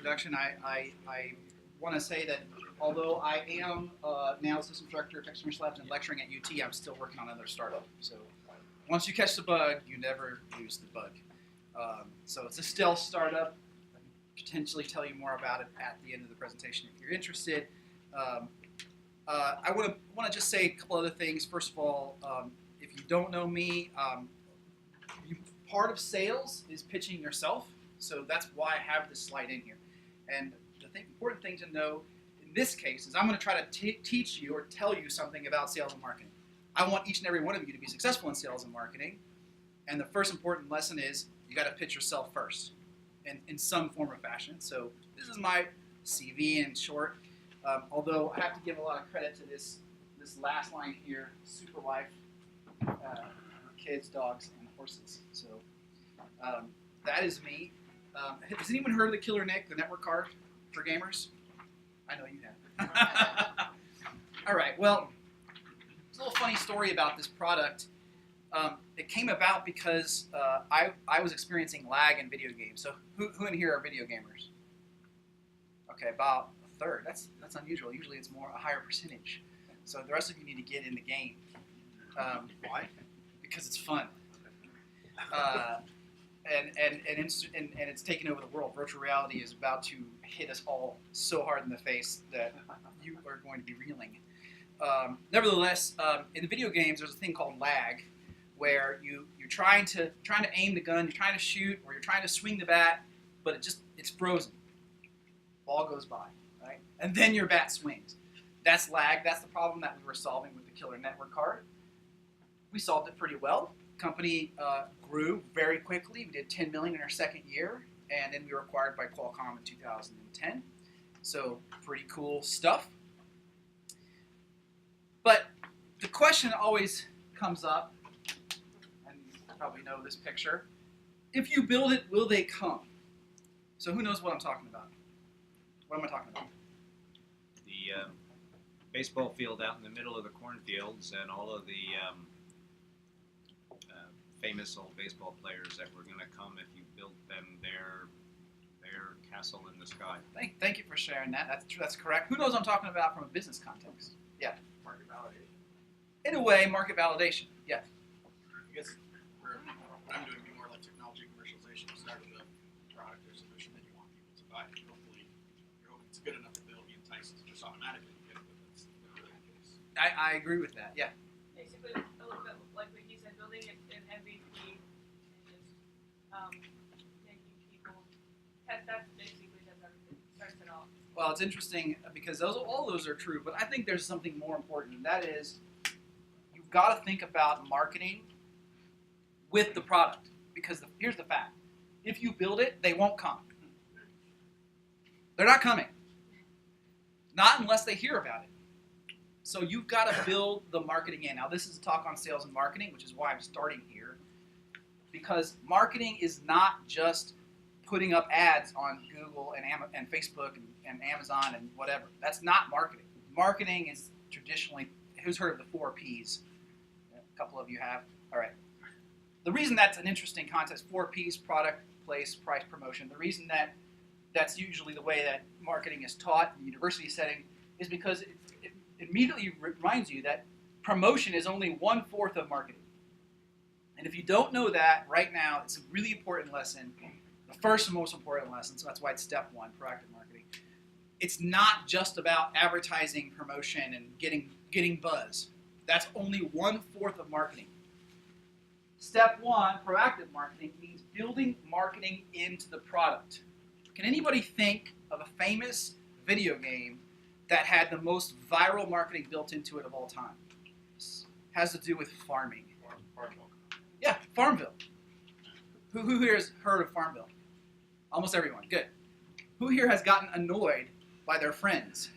introduction. I want to say that although I am now Assistant Director of Technology Labs and lecturing at UT, I'm still working on another startup. So once you catch the bug, you never lose the bug. So it's a stealth startup. I can potentially tell you more about it at the end of the presentation if you're interested. I want to just say a couple other things. First of all, if you don't know me, part of sales is pitching yourself. So that's why I have this slide in here. And the important thing to know in this case is I'm going to try to teach you or tell you something about sales and marketing. I want each and every one of you to be successful in sales and marketing. And the first important lesson is you got to pitch yourself first in some form or fashion. So this is my CV in short. Although I have to give a lot of credit to this last line here, super life, kids, dogs, and horses. So that is me. Has anyone heard of the Killer Nick, the network card for gamers? I know you have. All right, well, there's a little funny story about this product. It came about because I was experiencing lag in video games. So who in here are video gamers? Okay, about a third. That's unusual. Usually it's a higher percentage. So the rest of you need to get in the game. Why? Because it's fun. And it's taken over the world. Virtual reality is about to hit us all so hard in the face that you are going to be reeling. Nevertheless, in the video games, there's a thing called lag, where you're trying to aim the gun, you're trying to shoot, or you're trying to swing the bat, but it's frozen. Ball goes by, right? And then your bat swings. That's lag. That's the problem that we were solving with the Killer Network card. We solved it pretty well. Company grew very quickly. We did $10 million in our second year, and then we were acquired by Qualcomm in 2010. So pretty cool stuff. But the question always comes up, and you probably know this picture: if you build it, will they come? So who knows what I'm talking about? What am I talking about? The baseball field out in the middle of the cornfields, and all of the famous old baseball players that were going to come if you built them their castle in the sky. Thank you for sharing that. That's correct. Who knows what I'm talking about from a business context? Yeah. Market validation. In a way, market validation. Yeah. I guess what I'm doing would be more like technology commercialization. You start with a product or solution that you want people to buy. Hopefully, you're hoping it's good enough that they'll be enticed just automatically to get it, but that's not really the case. I agree with that. Yeah. Basically, a little bit like what you said, building an MVP and just making people. That's basically everything. Starts it off. Well, it's interesting because all those are true, but I think there's something more important, and that is you've got to think about marketing with the product. Because here's the fact: if you build it, they won't come. They're not coming. Not unless they hear about it. So you've got to build the marketing in. Now, this is a talk on sales and marketing, which is why I'm starting here. Because marketing is not just putting up ads on Google and Facebook and Amazon and whatever. That's not marketing. Marketing is traditionally, who's heard of the 4 Ps? A couple of you have. All right. The reason that's an interesting concept, 4 Ps, product, place, price, promotion. The reason that's usually the way that marketing is taught in the university setting is because it immediately reminds you that promotion is only 1/4 of marketing. And if you don't know that right now, it's a really important lesson. The first and most important lesson, so that's why it's step 1, proactive marketing. It's not just about advertising, promotion, and getting buzz. That's only 1/4 of marketing. Step 1, proactive marketing, means building marketing into the product. Can anybody think of a famous video game that had the most viral marketing built into it of all time? This has to do with farming. Farmville. Yeah, Farmville. Who here has heard of Farmville? Almost everyone. Good. Who here has gotten annoyed by their friends?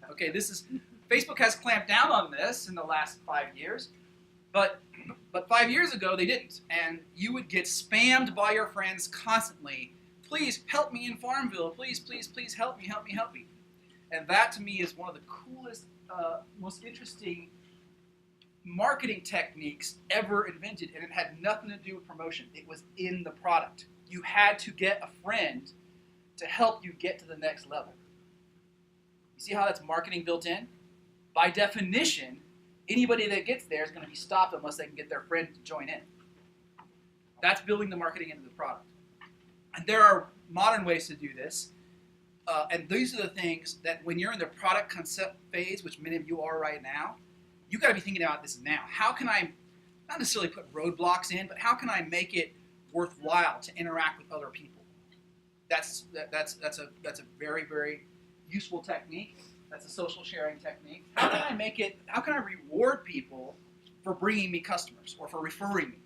Okay, Facebook has clamped down on this in the last 5 years, but 5 years ago they didn't, and you would get spammed by your friends constantly. Please help me in Farmville. Please, please, please help me. And that to me is one of the coolest, most interesting marketing techniques ever invented, and it had nothing to do with promotion. It was in the product. You had to get a friend to help you get to the next level. You see how that's marketing built in? By definition, anybody that gets there is going to be stopped unless they can get their friend to join in. That's building the marketing into the product. And there are modern ways to do this. And these are the things that when you're in the product concept phase, which many of you are right now, you got to be thinking about this now. How can I not necessarily put roadblocks in, but how can I make it worthwhile to interact with other people? That's a very, very useful technique. That's a social sharing technique. How can I make it? How can I reward people for bringing me customers or for referring me?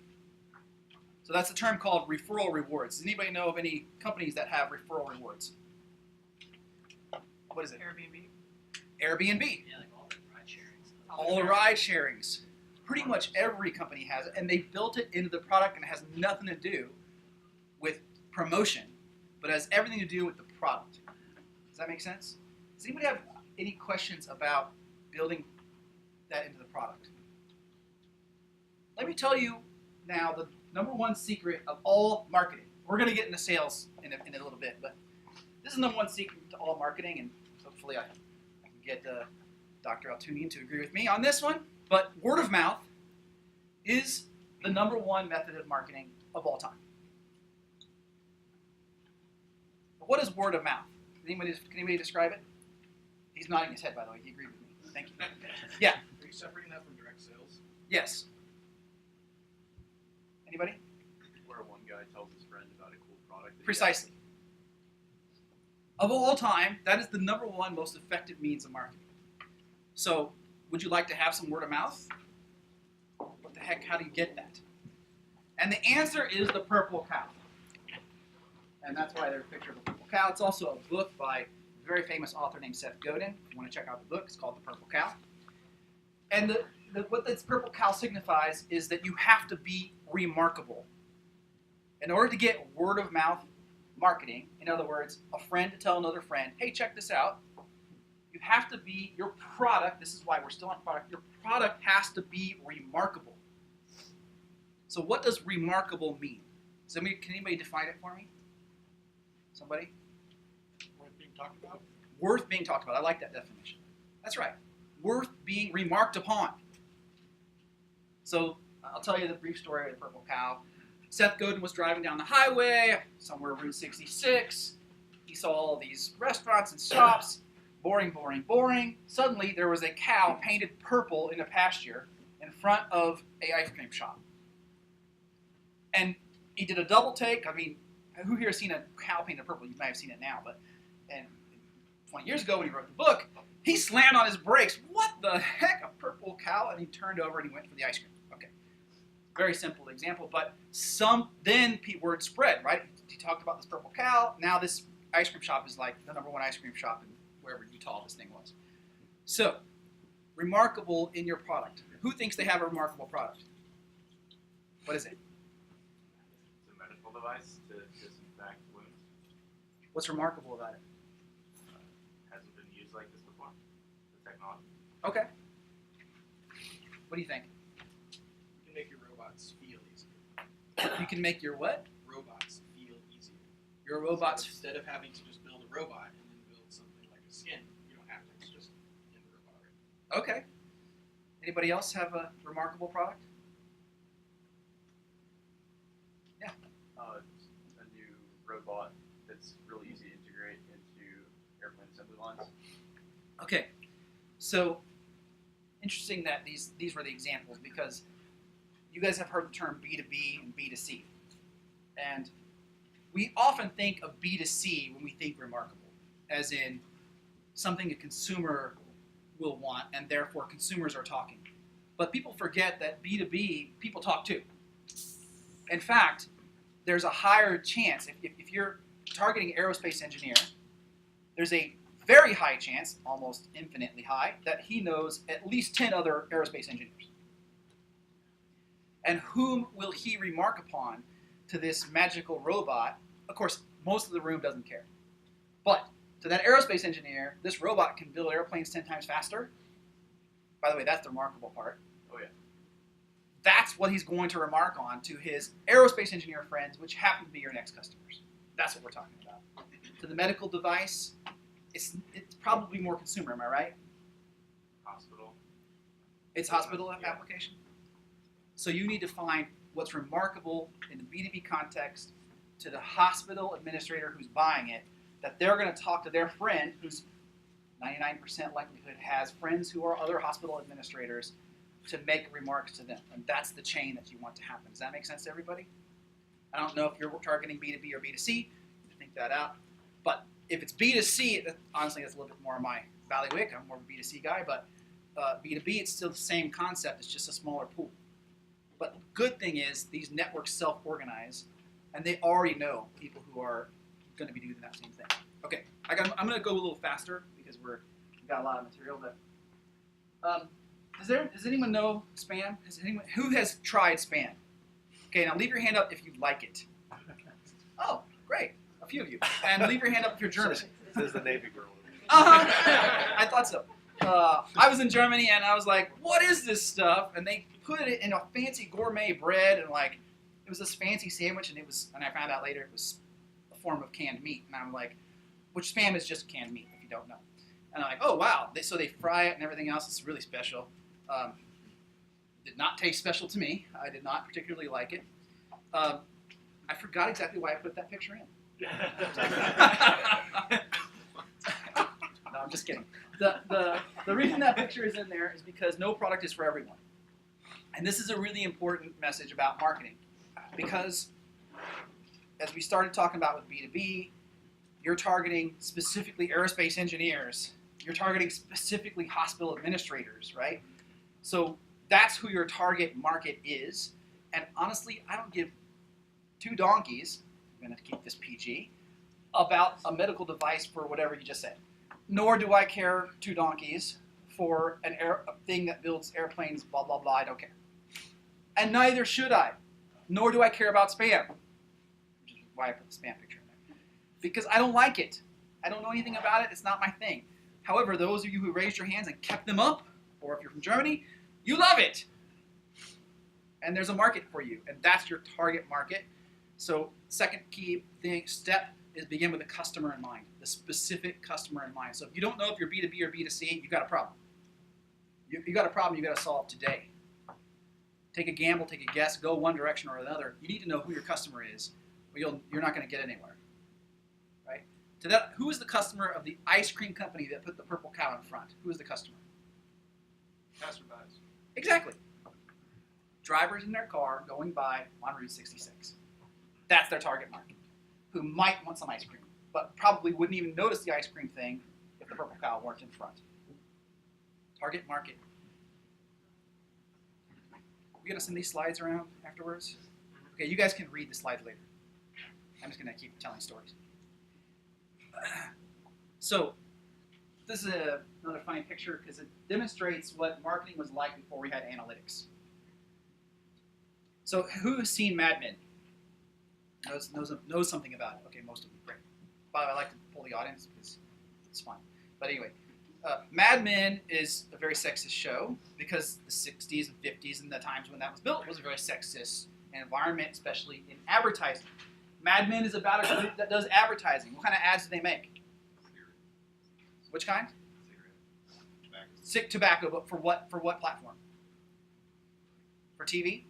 So that's a term called referral rewards. Does anybody know of any companies that have referral rewards? What is it? Airbnb. Airbnb. Yeah, like all the ride sharings. All the ride sharings. Pretty much every company has it, and they built it into the product, and it has nothing to do with promotion, but it has everything to do with the product. Does that make sense? Does anybody have any questions about building that into the product? Let me tell you now the number one secret of all marketing. We're going to get into sales in a little bit, but this is the number one secret to all marketing, and hopefully I can get Dr. Altunian to agree with me on this one. But word of mouth is the number one method of marketing of all time. But what is word of mouth? Can anybody describe it? He's nodding his head, by the way. He agreed with me. Thank you. Yeah. Are you separating that from direct sales? Yes. Anybody? Where one guy tells his friend about a cool product. That Precisely. Of all time, that is the number one most effective means of marketing. So, would you like to have some word of mouth? What the heck? How do you get that? And the answer is the purple cow. And that's why there's a picture of a purple cow. It's also a book by a very famous author named Seth Godin. If you want to check out the book, it's called The Purple Cow. And what this purple cow signifies is that you have to be remarkable. In order to get word of mouth marketing, in other words, a friend to tell another friend, hey, check this out, you have to be, your product, this is why we're still on product, your product has to be remarkable. So what does remarkable mean? Can anybody define it for me? Somebody? Worth being talked about? Worth being talked about. I like that definition. That's right. Worth being remarked upon. So I'll tell you the brief story of the purple cow. Seth Godin was driving down the highway, somewhere Route 66. He saw all these restaurants and shops. Boring, boring, boring. Suddenly, there was a cow painted purple in a pasture in front of an ice cream shop. And he did a double take. I mean, who here has seen a cow painted purple? You might have seen it now, but 20 years ago when he wrote the book, he slammed on his brakes. What the heck, a purple cow? And he turned over and he went for the ice cream. Okay, very simple example, but then word spread, right? He talked about this purple cow. Now this ice cream shop is like the number one ice cream shop in wherever Utah this thing was. So, remarkable in your product. Who thinks they have a remarkable product? What is it? It's a medical device to disinfect wounds. What's remarkable about it? Hasn't been used like this before. The technology. Okay. What do you think? You can make your robots feel easier. You can make your what? Robots feel easier. Your robots. Instead of having to just build a robot and then build something like a skin, you don't have to. It's just in the robot already. Okay. Anybody else have a remarkable product? Yeah. A new robot that's really easy to integrate into airplane assembly lines. Okay. So, interesting that these were the examples because you guys have heard the term B2B and B2C. And we often think of B2C when we think remarkable, as in something a consumer will want and therefore consumers are talking. But people forget that B2B, people talk too. In fact, there's a higher chance, if you're targeting an aerospace engineer, there's a very high chance, almost infinitely high, that he knows at least 10 other aerospace engineers. And whom will he remark upon to this magical robot? Of course, most of the room doesn't care. But to that aerospace engineer, this robot can build airplanes 10 times faster. By the way, that's the remarkable part. Oh yeah. That's what he's going to remark on to his aerospace engineer friends, which happen to be your next customers. That's what we're talking about. to the medical device, it's probably more consumer. Am I right? Hospital. It's hospital Yeah. application. So you need to find what's remarkable in the B2B context to the hospital administrator who's buying it, that they're going to talk to their friend who's 99% likelihood has friends who are other hospital administrators to make remarks to them. And that's the chain that you want to happen. Does that make sense to everybody? I don't know if you're targeting B2B or B2C. You think that out. But if it's B2C, honestly, that's a little bit more of my bailiwick. I'm more of a B2C guy. But B2B, it's still the same concept. It's just a smaller pool. But the good thing is these networks self-organize, and they already know people who are going to be doing that same thing. Okay, I'm going to go a little faster because we've got a lot of material. But does anyone know spam? Who has tried spam? Okay, now leave your hand up if you like it. Oh, great, a few of you. And leave your hand up if you're German. Says the Navy girl. I thought so. I was in Germany and I was like, what is this stuff? And they put it in a fancy gourmet bread and like, it was this fancy sandwich and I found out later it was a form of canned meat. And I'm like, which spam is just canned meat if you don't know. And I'm like, oh wow. So they fry it and everything else. It's really special. Did not taste special to me. I did not particularly like it. I forgot exactly why I put that picture in. No, I'm just kidding. The reason that picture is in there is because no product is for everyone. And this is a really important message about marketing. Because as we started talking about with B2B, you're targeting specifically aerospace engineers. You're targeting specifically hospital administrators, right? So that's who your target market is. And honestly, I don't give two donkeys, I'm going to keep this PG, about a medical device for whatever you just said. Nor do I care two donkeys for a thing that builds airplanes, blah, blah, blah. I don't care. And neither should I. Nor do I care about spam, which is why I put the spam picture in there. Because I don't like it. I don't know anything about it. It's not my thing. However, those of you who raised your hands and kept them up, or if you're from Germany, you love it. And there's a market for you, and that's your target market. So second key step is begin with the customer in mind, the specific customer in mind. So if you don't know if you're B2B or B2C, you've got a problem. You got a problem you got to solve today. Take a gamble, take a guess, go one direction or another. You need to know who your customer is, or you're not going to get anywhere. Right? To that, who is the customer of the ice cream company that put the purple cow in front? Who is the customer? Passerbys. Exactly. Drivers in their car going by on Route 66. That's their target market, who might want some ice cream, but probably wouldn't even notice the ice cream thing if the purple cow weren't in front. Target market. We're going to send these slides around afterwards. Okay, you guys can read the slides later. I'm just going to keep telling stories. So, this is another funny picture because it demonstrates what marketing was like before we had analytics. So, who has seen Mad Men? Knows something about it. Okay, most of them. Great. By the way, I like to pull the audience because it's fun. But anyway, Mad Men is a very sexist show because the 60s and 50s and the times when that was built was a very sexist environment, especially in advertising. Mad Men is about a group that does advertising. What kind of ads do they make? Which kind? Sick tobacco, but for what platform? For TV?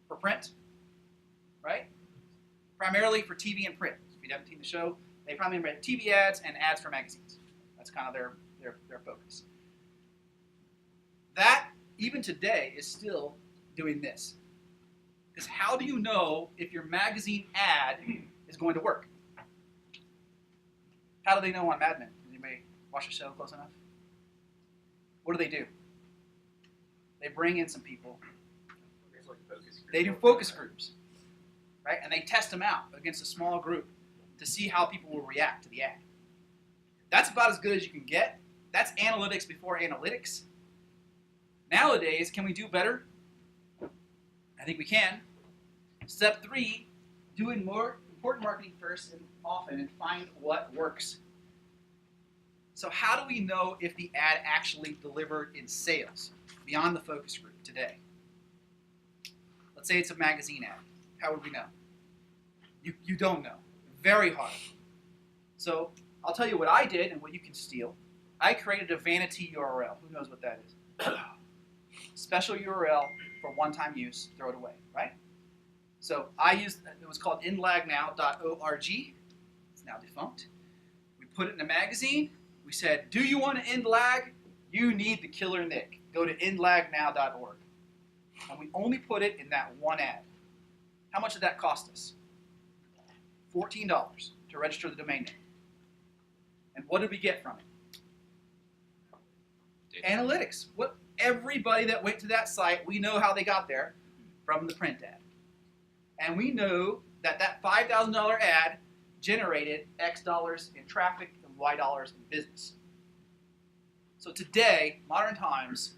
For print? Right? Primarily for TV and print. If you haven't seen the show, they primarily make TV ads and ads for magazines. That's kind of their focus. That, even today, is still doing this. Because how do you know if your magazine ad is going to work? How do they know on Mad Men? Does anybody watch the show close enough? What do? They bring in some people. They do focus groups, right? And they test them out against a small group to see how people will react to the ad. That's about as good as you can get. That's analytics before analytics. Nowadays, can we do better? I think we can. Step 3, doing more important marketing first and often and find what works. So how do we know if the ad actually delivered in sales beyond the focus group today? Let's say it's a magazine ad. How would we know? You don't know. Very hard. So I'll tell you what I did and what you can steal. I created a vanity URL. Who knows what that is? Special URL for one-time use. Throw it away, right? So I used, it was called endlagnow.org. It's now defunct. We put it in a magazine. We said, do you want to end lag? You need the killer Nick. Go to endlagnow.org. And we only put it in that one ad. How much did that cost us? $14 to register the domain name. And what did we get from it? Analytics. What everybody that went to that site, we know how they got there from the print ad. And we know that that $5,000 ad generated X dollars in traffic and Y dollars in business. So today, modern times,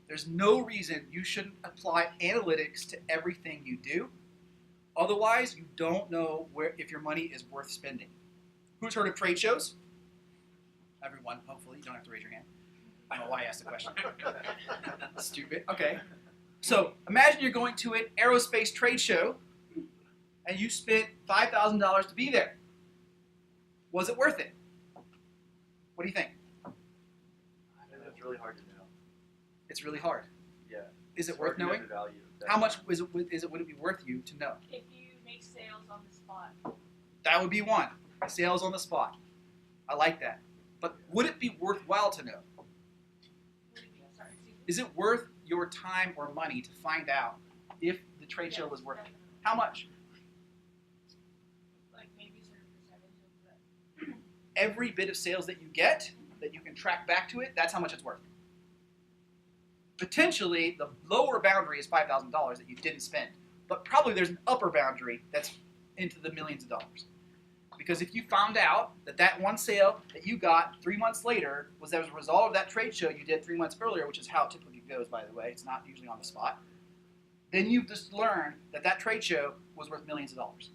there's no reason you shouldn't apply analytics to everything you do. Otherwise, you don't know if your money is worth spending. Who's heard of trade shows? Everyone, hopefully. You don't have to raise your hand. I don't know why I asked the question. Stupid. Okay. So imagine you're going to an aerospace trade show and you spent $5,000 to be there. Was it worth it? What do you think? It's really hard to know. It's really hard. Yeah. Is it It's worth hard to know knowing? the value of that. How much would it be worth you to know? If you make sales on the spot. That would be one. Sales on the spot. I like that. But would it be worthwhile to know? What do you mean? Sorry, excuse me. Is it worth your time or money to find out if the trade show was worth it? Definitely. How much? Like maybe a certain percentage of the. Every bit of sales that you get, that you can track back to it, that's how much it's worth. Potentially, the lower boundary is $5,000 that you didn't spend. But probably there's an upper boundary that's into the millions of dollars. Because if you found out that that one sale that you got 3 months later was as a result of that trade show you did 3 months earlier, which is how it typically goes, by the way, it's not usually on the spot, then you've just learned that that trade show was worth millions of dollars.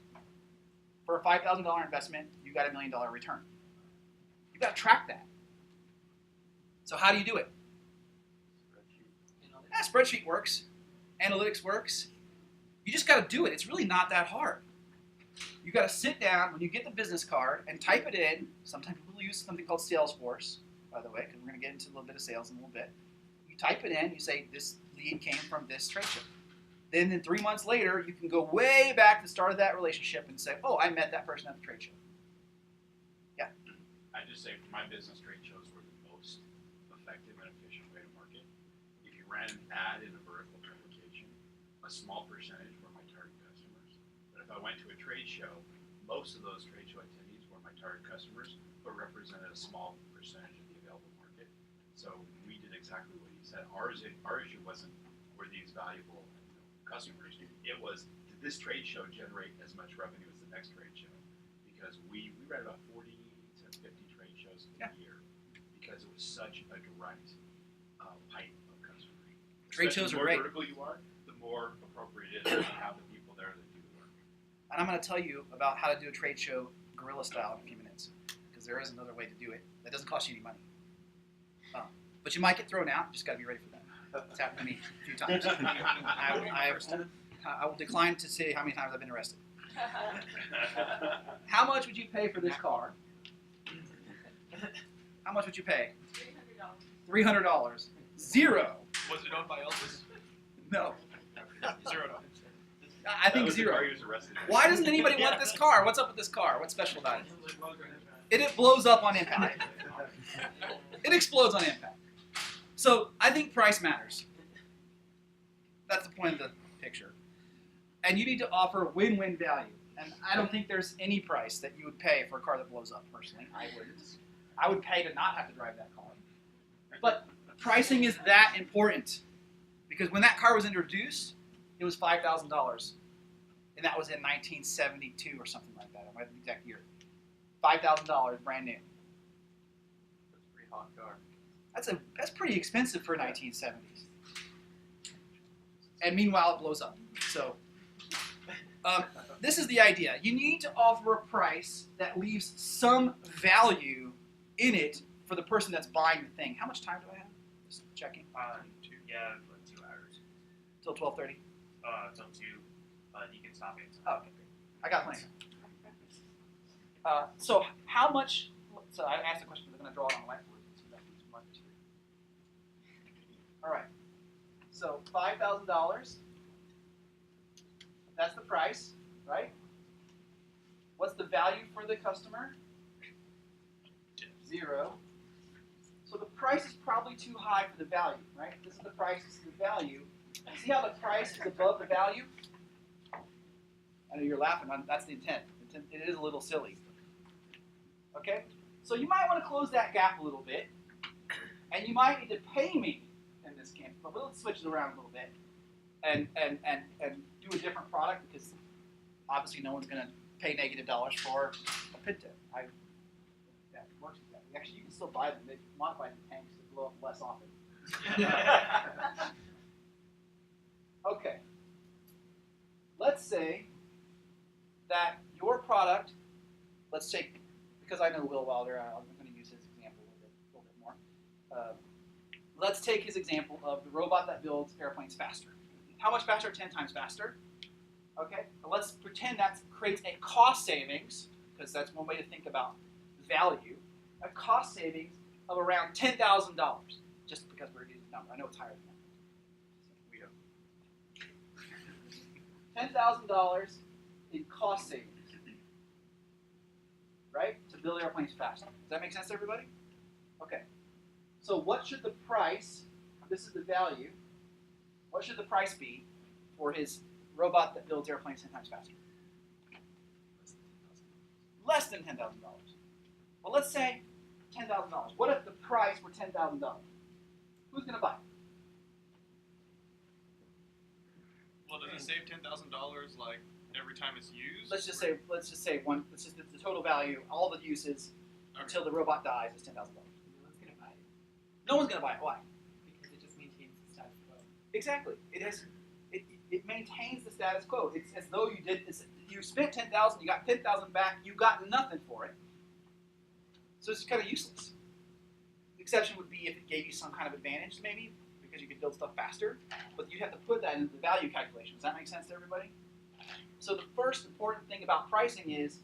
For a $5,000 investment, you got $1 million return. You've got to track that. So how do you do it? Spreadsheet. Spreadsheet works. Analytics works. You just got to do it. It's really not that hard. You got to sit down when you get the business card and type it in. Sometimes people use something called Salesforce, by the way, because we're going to get into a little bit of sales in a little bit. You type it in. You say, this lead came from this trade show. Then 3 months later, you can go way back to the start of that relationship and say, oh, I met that person at the trade show. Yeah. I just say for my business, trade shows were the most effective and efficient way to market. If you ran an ad in a vertical publication, a small percentage were my target customers. But if I went to a trade show, most of those trade show attendees were my target customers, but represented a small percentage of the available market. So we did exactly what he said. Our issue wasn't were these valuable customers. It was, did this trade show generate as much revenue as the next trade show? Because we ran about 40 to 50 trade shows a year because it was such a direct pipe of customers. Trade shows are great. The more vertical you are, the more appropriate it is to have the people there that do the work. And I'm going to tell you about how to do a trade show guerrilla style in a few minutes, because there is another way to do it that doesn't cost you any money. But you might get thrown out. Just got to be ready for that. It's happened to me a few times. I will decline to say how many times I've been arrested. How much would you pay for this car? How much would you pay? $300. $300. Zero. Was it owned by Elvis? No. $0. I think zero. He was arrested. Why doesn't anybody want this car? What's up with this car? What's special about it? It blows up on impact. It explodes on impact. So I think price matters. That's the point of the picture. And you need to offer win-win value. And I don't think there's any price that you would pay for a car that blows up, personally. I wouldn't. I would pay to not have to drive that car. But pricing is that important. Because when that car was introduced, it was $5,000. And that was in 1972 or something like that. I might have the exact year. $5,000, brand new. That's a pretty hot car. That's pretty expensive for 1970s. And meanwhile, it blows up. So this is the idea. You need to offer a price that leaves some value in it for the person that's buying the thing. How much time do I have? Just checking. Like 2 hours. Till 12:30. Till 2. You can stop it. Oh, okay, great. I got plenty. So how much? So I asked the question. I'm going to draw it on the whiteboard. So that these markers here. All right. So $5,000. That's the price, right? What's the value for the customer? 0. So the price is probably too high for the value, right? This is the price, this is the value. See how the price is above the value? I know you're laughing. That's the intent. It is a little silly. Okay? So you might want to close that gap a little bit, and you might need to pay me in this camp. But let's switch it around a little bit and do a different product, because obviously no one's going to pay negative dollars for a Pinto. That works with that. Actually, you can still buy them. They modify the tanks to blow up less often. Okay. Let's say that your product, let's take, because I know Will Wilder, I'm going to use his example a little bit more. Let's take his example of the robot that builds airplanes faster. How much faster? 10 times faster. Okay, but let's pretend that creates a cost savings, because that's one way to think about value, a cost savings of around $10,000, just because we're using the number. I know it's higher than that. We don't. $10,000 in cost savings, right, to build airplanes faster. Does that make sense to everybody? Okay, so what should the price, this is the value, what should the price be for his robot that builds airplanes 10 times faster? Less than $10,000. Well, let's say $10,000. What if the price were $10,000? Who's going to buy it? Well, does it save $10,000 like every time it's used? Let's just say the total value, all the uses until the robot dies is $10,000. No one's gonna buy it No one's going to buy it. Why? because it just maintains the status quo. Exactly. It maintains the status quo. It's as though you spent $10,000, you got $10,000 back, you got nothing for it. So it's kind of useless. The exception would be if it gave you some kind of advantage, maybe, because you could build stuff faster. But you have to put that into the value calculation. Does that make sense to everybody? So the first important thing about pricing is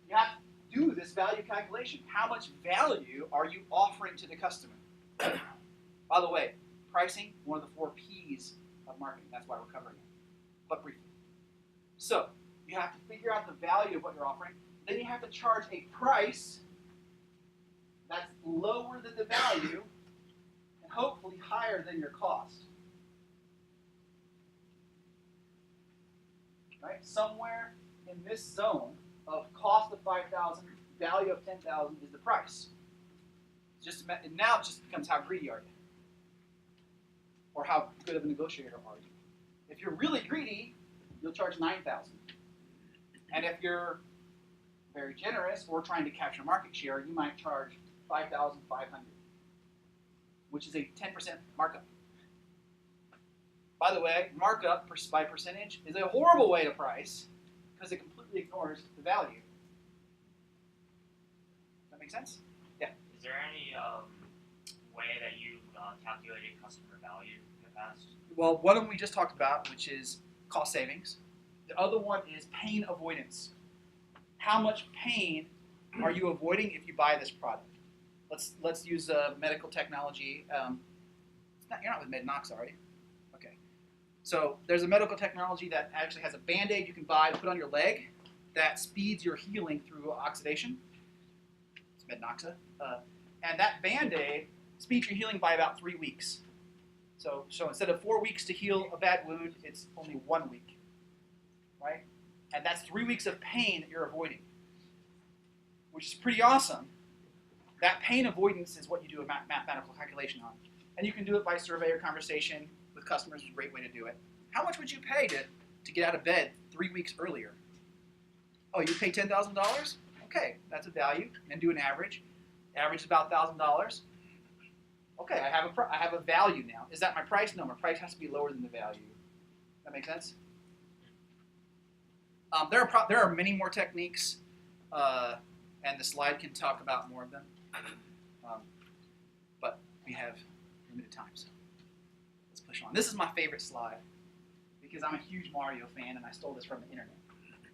you have to do this value calculation. How much value are you offering to the customer? By the way, pricing, one of the 4 P's of marketing. That's why we're covering it, but briefly. So you have to figure out the value of what you're offering. Then you have to charge a price that's lower than the value and hopefully higher than your cost. Right? Somewhere in this zone of cost of 5,000, value of 10,000 is the price. Now it just becomes how greedy are you? Or how good of a negotiator are you? If you're really greedy, you'll charge 9,000. And if you're very generous or trying to capture market share, you might charge 5,500, which is a 10% markup. By the way, markup by percentage is a horrible way to price because it completely ignores the value. Does that make sense? Yeah. Is there any way that you've calculated customer value in the past? Well, one of them we just talked about, which is cost savings. The other one is pain avoidance. How much pain are you avoiding if you buy this product? Let's use medical technology. You're not with Mednox, are you? Okay. So there's a medical technology that actually has a Band-Aid you can buy to put on your leg that speeds your healing through oxidation. It's Mednoxa. And that Band-Aid speeds your healing by about 3 weeks. So instead of 4 weeks to heal a bad wound, it's only 1 week, right? And that's 3 weeks of pain that you're avoiding, which is pretty awesome. That pain avoidance is what you do a mathematical calculation on. And you can do it by survey or conversation with customers. It's a great way to do it. How much would you pay to get out of bed 3 weeks earlier? Oh, you pay $10,000? Okay, that's a value. And do an average. Average is about $1,000. Okay, I have a value now. Is that my price? No, my price has to be lower than the value. That make sense? There are many more techniques, and the slide can talk about more of them. But we have limited time, so let's push on. This is my favorite slide because I'm a huge Mario fan, and I stole this from the internet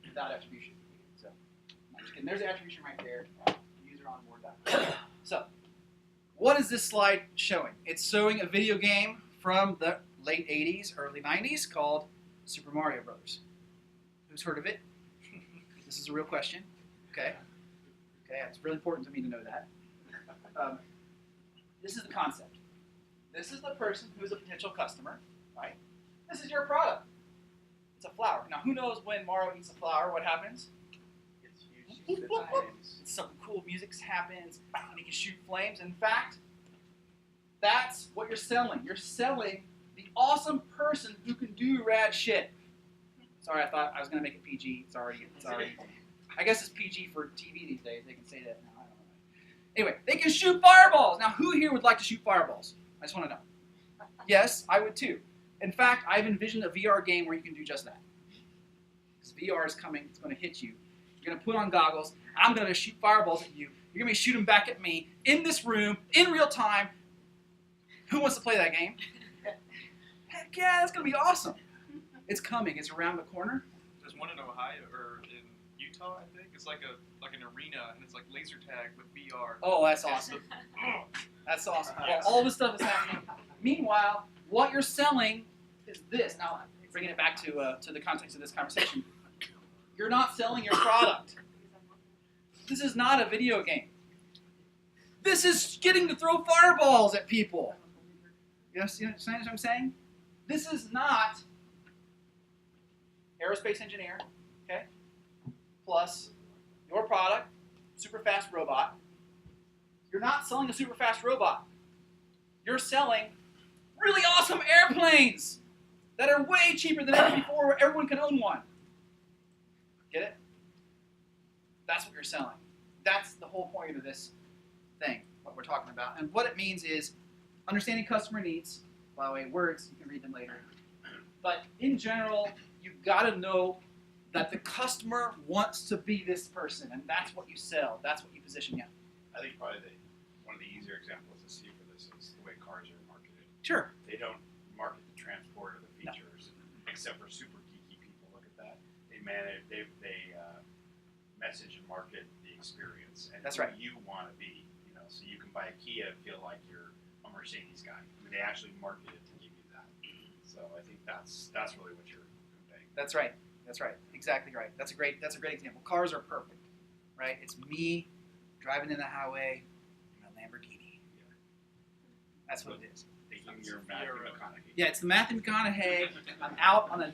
without attribution. So, my Just kidding. There's the attribution right there. Useronboard.com. So, what is this slide showing? It's showing a video game from the late 80s, early 90s called Super Mario Brothers. Who's heard of it? This is a real question. Okay. Okay, it's really important to me to know that. This is the concept. This is the person who's a potential customer, right? This is your product. It's a flower. Now, who knows when Mario eats a flower, what happens? It's huge. She spits flames. Something cool, music happens, and you can shoot flames. In fact, that's what you're selling. You're selling the awesome person who can do rad shit. Sorry, I thought I was going to make it PG. It's already. I guess it's PG for TV these days. They can say that now. I don't know. Anyway, they can shoot fireballs. Now, who here would like to shoot fireballs? I just want to know. Yes, I would too. In fact, I've envisioned a VR game where you can do just that. Because VR is coming. It's going to hit you. You're going to put on goggles. I'm going to shoot fireballs at you. You're going to be shooting back at me in this room, in real time. Who wants to play that game? Heck yeah, that's going to be awesome. It's coming. It's around the corner. There's one in Ohio or in Utah, I think. It's like an arena, and it's like laser tag with VR. Oh, that's awesome. That's awesome. Well, all this stuff is happening. Meanwhile, what you're selling is this. Now, bringing it back to the context of this conversation, you're not selling your product. This is not a video game. This is getting to throw fireballs at people. You understand what I'm saying? This is not aerospace engineer, okay, plus your product, super fast robot. You're not selling a super fast robot. You're selling really awesome airplanes that are way cheaper than ever before, where everyone can own one. Get it? That's what you're selling. That's the whole point of this thing, what we're talking about. And what it means is understanding customer needs. By the way, words, you can read them later. But in general, you've got to know that the customer wants to be this person, and that's what you sell. That's what you position yet. I think probably one of the easier examples to see for this is the way cars are marketed. Sure. They don't market the transport or the features, except for super geeky people. Look at that. They message and market the experience and That's who right. you want to be. You know, so you can buy a Kia and feel like you're a Mercedes guy. I mean, they actually market it to give you that. So I think that's really what you're conveying. That's right. That's right. Exactly right. That's a great example. Cars are perfect, right? It's me driving in the highway in a Lamborghini. That's what it is. Taking your Matthew McConaughey. Yeah, it's the Matthew McConaughey. I'm out on a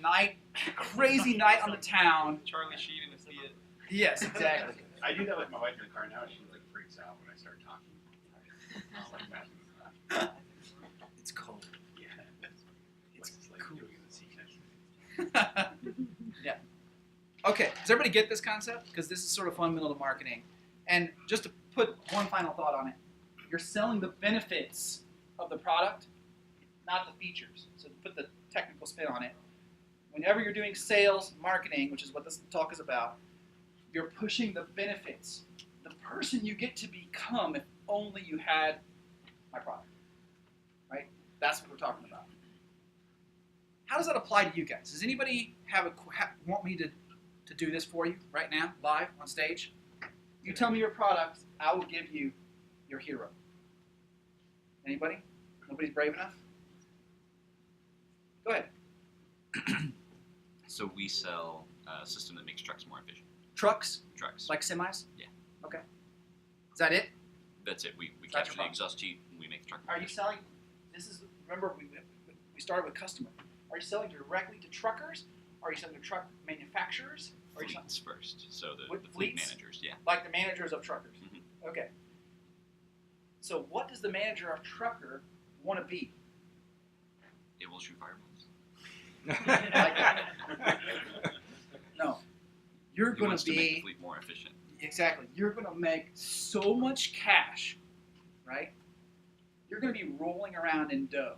crazy night on the town. Charlie Sheen in the Fiat. Yes, exactly. I do that with my wife in the car now. She like freaks out when I start talking. Like Matthew McConaughey. It's cold. Yeah. It's like cool. doing the scene. Yeah. Okay, does everybody get this concept? Because this is sort of fundamental to marketing. And just to put one final thought on it, you're selling the benefits of the product, not the features. So to put the technical spin on it, whenever you're doing sales, marketing, which is what this talk is about, you're pushing the benefits. The person you get to become if only you had my product. Right? That's what we're talking about. How does that apply to you guys? Does anybody want me to do this for you right now, live, on stage? You tell me your product, I will give you your hero. Anybody? Nobody's brave enough? Go ahead. So we sell a system that makes trucks more efficient. Trucks? Trucks. Like semis? Yeah. Okay. Is that it? That's it. We That's capture your the exhaust heat and we make the truck more Are you efficient. selling, remember we started with customer. Are you selling directly to truckers? Are you selling to truck manufacturers? Or are you selling Fleets first. So the With fleet fleets? managers, yeah. like the managers of truckers? Mhm. Okay. So what does the manager of trucker want to be? It will shoot fireballs. No. You're He going wants to to make the be, fleet more efficient. exactly, you're going to make so much cash, right? You're going to be rolling around in dough,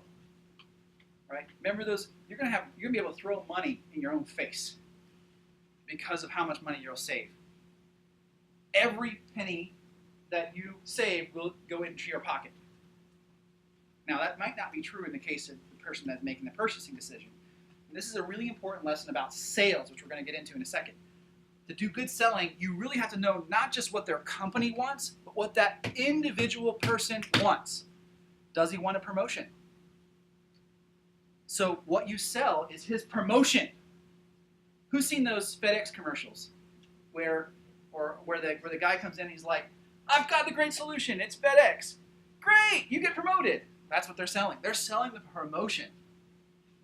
right? Remember those, you're going to be able to throw money in your own face because of how much money you'll save. Every penny that you save will go into your pocket. Now, that might not be true in the case of the person that's making the purchasing decision. And this is a really important lesson about sales, which we're going to get into in a second. To do good selling, you really have to know not just what their company wants, but what that individual person wants. Does he want a promotion? So what you sell is his promotion. Who's seen those FedEx commercials where the guy comes in and he's like, I've got the great solution, it's FedEx. Great, you get promoted. That's what they're selling. They're selling the promotion,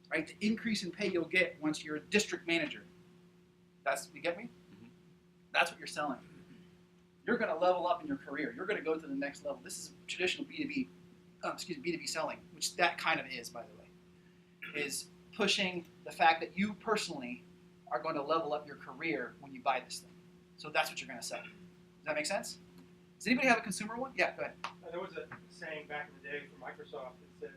right? The increase in pay you'll get once you're a district manager. You get me? Mhm. That's what you're selling. You're going to level up in your career. You're going to go to the next level. This is traditional B2B selling, which that kind of is, by the way, is pushing the fact that you personally are going to level up your career when you buy this thing. So that's what you're going to sell. Does that make sense? Does anybody have a consumer one? Yeah, go ahead. There was a saying back in the day from Microsoft that said,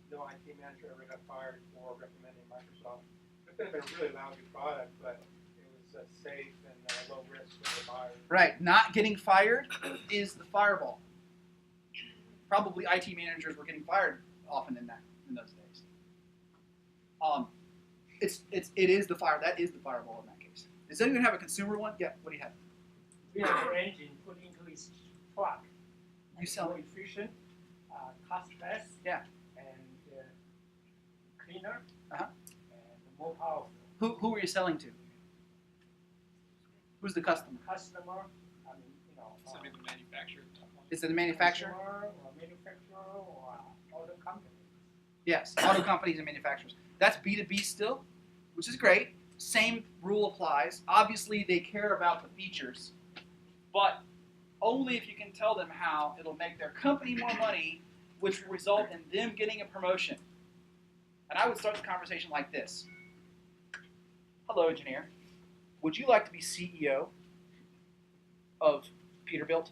no IT manager ever got fired for recommending Microsoft. It could have been a really lousy product, but it was safe and low risk for the buyer. Right. Not getting fired is the fireball. Probably IT managers were getting fired often in those days. It is the fire. That is the fireball in that case. Does anyone have a consumer one? Yeah. What do you have? We have an engine put into his truck. You sell more efficient, cost less. Yeah. And cleaner. Uh-huh. And more powerful. Who are you selling to? Who's the customer? Customer, I mean, Somebody the manufacturer. Is it the manufacturer? Customer or manufacturer or auto company. Yes, auto companies and manufacturers. That's B2B still, which is great. Same rule applies. Obviously, they care about the features, but only if you can tell them how it'll make their company more money, which will result in them getting a promotion. And I would start the conversation like this. Hello, engineer. Would you like to be CEO of Peterbilt?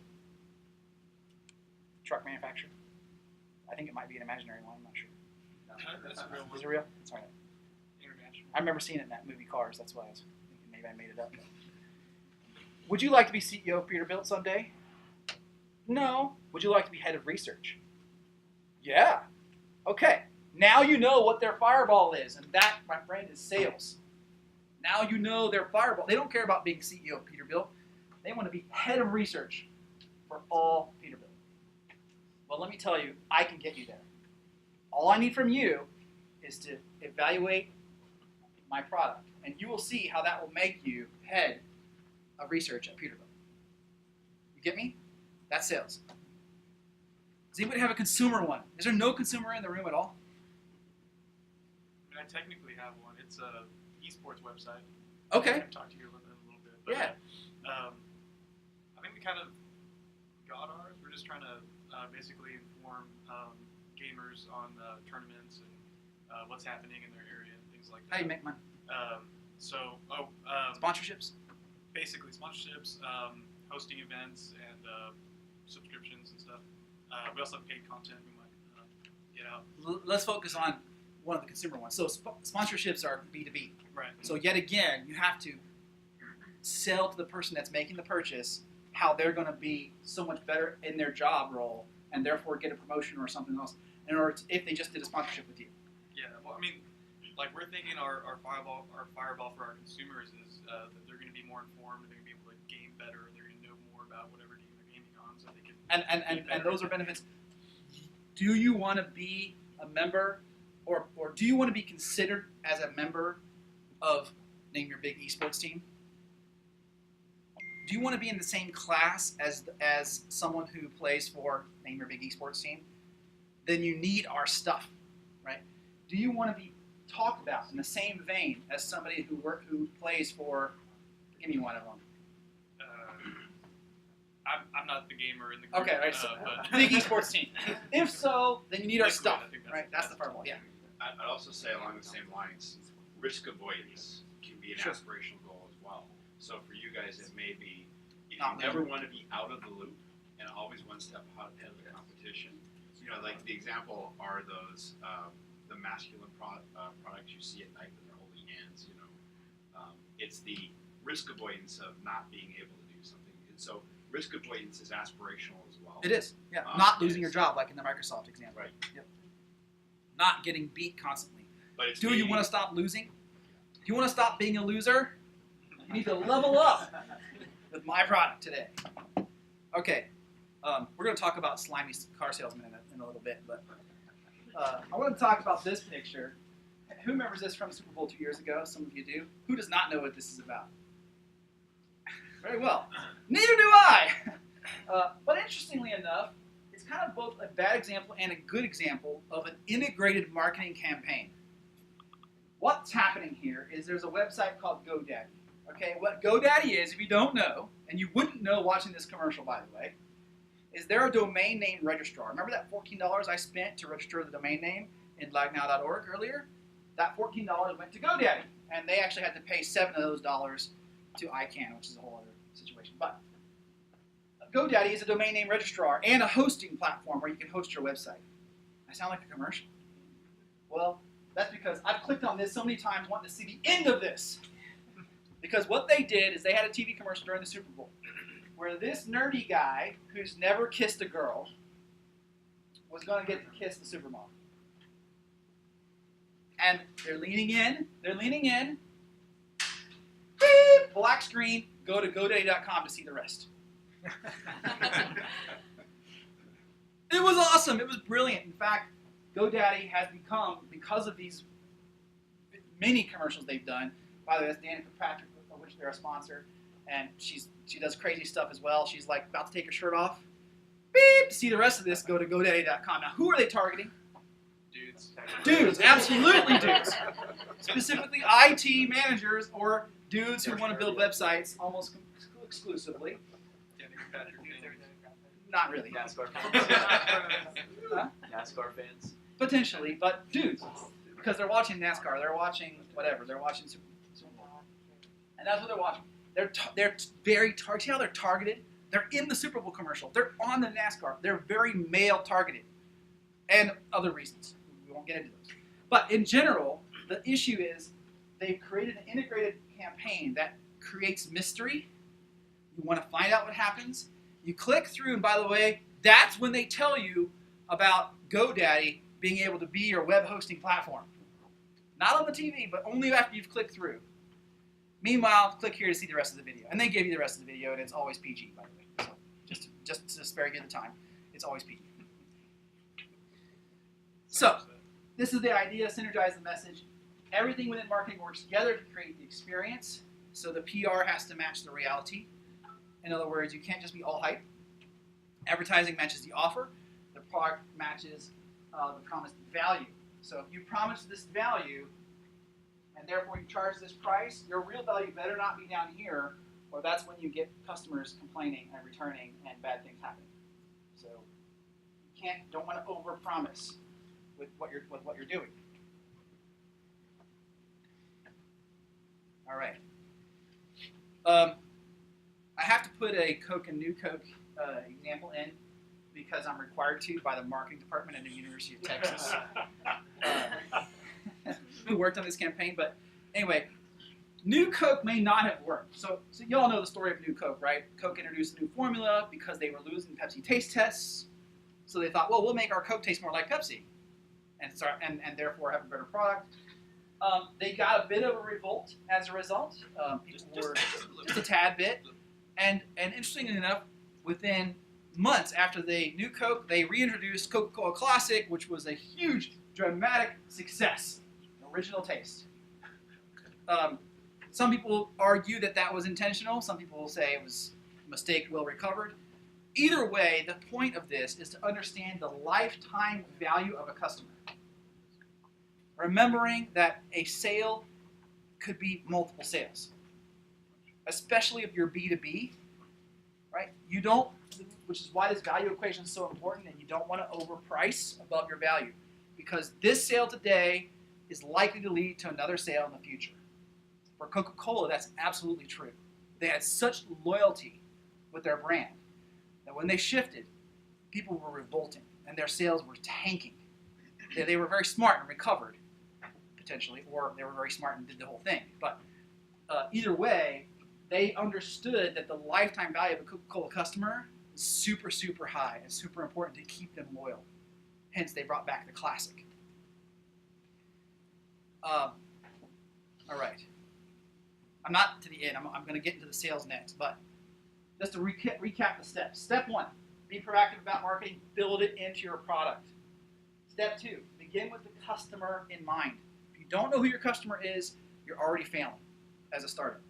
Truck manufacturer? I think it might be an imaginary one, I'm not sure. That's a real one. Is it real? It's all right. International. I remember seeing it in that movie Cars. That's why I was thinking maybe I made it up. Would you like to be CEO of Peterbilt someday? No. Would you like to be head of research? Yeah. Okay. Now you know what their fireball is, and that, my friend, is sales. Now you know their fireball. They don't care about being CEO of Peterbilt. They want to be head of research for all Peterbilt. Well, let me tell you, I can get you there. All I need from you is to evaluate my product, and you will see how that will make you head of research at Peterbilt. You get me? That's sales. Does anybody have a consumer one? Is there no consumer in the room at all? I mean, I technically have one. It's a esports website. Okay. I've talked to you about that a little bit. But, Yeah. I think we kind of got ours. We're just trying to basically inform gamers on tournaments and what's happening in their area and things like that. How do you make money? Sponsorships? Basically sponsorships, hosting events, and subscriptions and stuff. We also have paid content we might get out. Let's focus on one of the consumer ones. So sponsorships are B2B. Right. So yet again, you have to sell to the person that's making the purchase how they're going to be so much better in their job role and therefore get a promotion or something else in order to, if they just did a sponsorship with you. Yeah. Well, I mean, like we're thinking our fireball for our consumers is that they're going to be more informed, they're going to be able to game better, they're going to know more about whatever game they're gaming on, so they can. And those are benefits. Do you want to be a member, or do you want to be considered as a member of, name your big esports team? Do you want to be in the same class as someone who plays for, name your big esports team? Then you need our stuff, right? Do you want to be talked about in the same vein as somebody who plays for, give me one of them. I'm not the gamer in the group. Okay, right, so but big esports team. If so, then you need our Liquid, stuff, I think right? That's the fireball, yeah. I'd also say along the same lines, risk avoidance can be an Sure. aspirational goal as well. So for you guys, it may be, if Not you never really. want to be out of the loop and always one step ahead of the competition, you know, like the example are those, the masculine products you see at night when they're holding hands, you know. It's the risk avoidance of not being able to do something. And so risk avoidance is aspirational as well. It is, yeah. Um, Not it losing your is. job, like in the Microsoft example. Right. Yep. Not getting beat constantly. But it's Do you want to stop losing? Do you want to stop being a loser? You need to level up with my product today. Okay, we're going to talk about slimy car salesmen in a little bit, but I want to talk about this picture. Who remembers this from Super Bowl 2 years ago? Some of you do. Who does not know what this is about? Very well. Neither do I. But interestingly enough, it's kind of both a bad example and a good example of an integrated marketing campaign. What's happening here is there's a website called GoDaddy. Okay, what GoDaddy is, if you don't know, and you wouldn't know watching this commercial, by the way, is they're a domain name registrar. Remember that $14 I spent to register the domain name in lagnow.org earlier? That $14 went to GoDaddy, and they actually had to pay $7 of those dollars to ICANN, which is a whole other situation. But GoDaddy is a domain name registrar and a hosting platform where you can host your website. I sound like a commercial. Well, that's because I've clicked on this so many times wanting to see the end of this. Because what they did is they had a TV commercial during the Super Bowl where this nerdy guy who's never kissed a girl was going to get to kiss the supermodel. And they're leaning in. Beep, black screen, go to GoDaddy.com to see the rest. It was awesome. It was brilliant. In fact, GoDaddy has become, because of these many commercials they've done, by the way, that's Danica Patrick, of which they're a sponsor, and she does crazy stuff as well. She's like about to take her shirt off. Beep! To see the rest of this, go to GoDaddy.com. Now, who are they targeting? Dudes, absolutely dudes. Specifically IT managers or dudes who want to build websites almost exclusively. Not really. NASCAR fans. Huh? NASCAR fans. Potentially, but dudes. Because they're watching NASCAR, they're watching whatever, they're watching Super Bowl. And that's what they're watching. They're very targeted. See how they're targeted? They're in the Super Bowl commercial. They're on the NASCAR. They're very male targeted. And other reasons. We won't get into those. But in general, the issue is they've created an integrated campaign that creates mystery. You want to find out what happens. You click through, and by the way, that's when they tell you about GoDaddy being able to be your web hosting platform. Not on the TV, but only after you've clicked through. Meanwhile, click here to see the rest of the video. And they give you the rest of the video, and it's always PG, by the way. So just to spare you the time, it's always PG. So, this is the idea, synergize the message. Everything within marketing works together to create the experience, so the PR has to match the reality. In other words, you can't just be all hype. Advertising matches the offer. The product matches the promised value. So if you promise this value, and therefore you charge this price, your real value better not be down here, or that's when you get customers complaining and returning and bad things happening. So you don't want to overpromise with what you're doing. All right. I have to put a Coke and New Coke example in because I'm required to by the marketing department at the University of Texas, who worked on this campaign. But anyway, New Coke may not have worked. So you all know the story of New Coke, right? Coke introduced a new formula because they were losing Pepsi taste tests. So they thought, well, we'll make our Coke taste more like Pepsi, and therefore have a better product. They got a bit of a revolt as a result. People were just a tad bit. And interestingly enough, within months after New Coke, they reintroduced Coca-Cola Classic, which was a huge, dramatic success. Original taste. Some people argue that was intentional. Some people will say it was a mistake well recovered. Either way, the point of this is to understand the lifetime value of a customer. Remembering that a sale could be multiple sales. Especially if you're B2B, right? You don't, which is why this value equation is so important, and you don't want to overprice above your value, because this sale today is likely to lead to another sale in the future. For Coca-Cola, that's absolutely true. They had such loyalty with their brand that when they shifted, people were revolting, and their sales were tanking. They were very smart and recovered, potentially, or they were very smart and did the whole thing. But either way, they understood that the lifetime value of a Coca-Cola customer is super, super high and super important to keep them loyal. Hence, they brought back the classic. All right. I'm not to the end. I'm going to get into the sales next, but just to recap the steps. Step 1, be proactive about marketing. Build it into your product. Step 2, begin with the customer in mind. If you don't know who your customer is, you're already failing as a startup.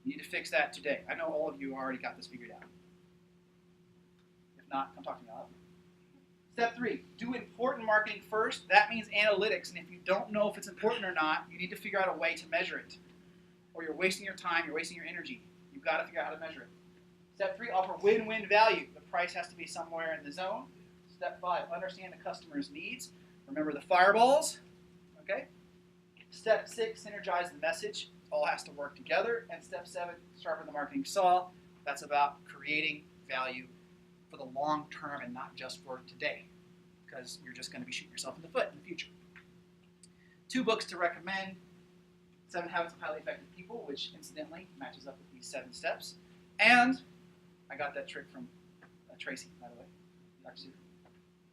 You need to fix that today. I know all of you already got this figured out. If not, come talk to me. I'll help you. Step 3, do important marketing first. That means analytics. And if you don't know if it's important or not, you need to figure out a way to measure it. Or you're wasting your time, you're wasting your energy. You've got to figure out how to measure it. Step 3, offer win-win value. The price has to be somewhere in the zone. Step 5, understand the customer's needs. Remember the fireballs. Okay? Step 6, synergize the message. It all has to work together. And step 7, sharpen the marketing saw. That's about creating value for the long term and not just for today, because you're just going to be shooting yourself in the foot in the future. 2 books to recommend: 7 Habits of Highly Effective People, which incidentally matches up with these 7 steps. And I got that trick from Tracy, by the way, Dr. Seaver.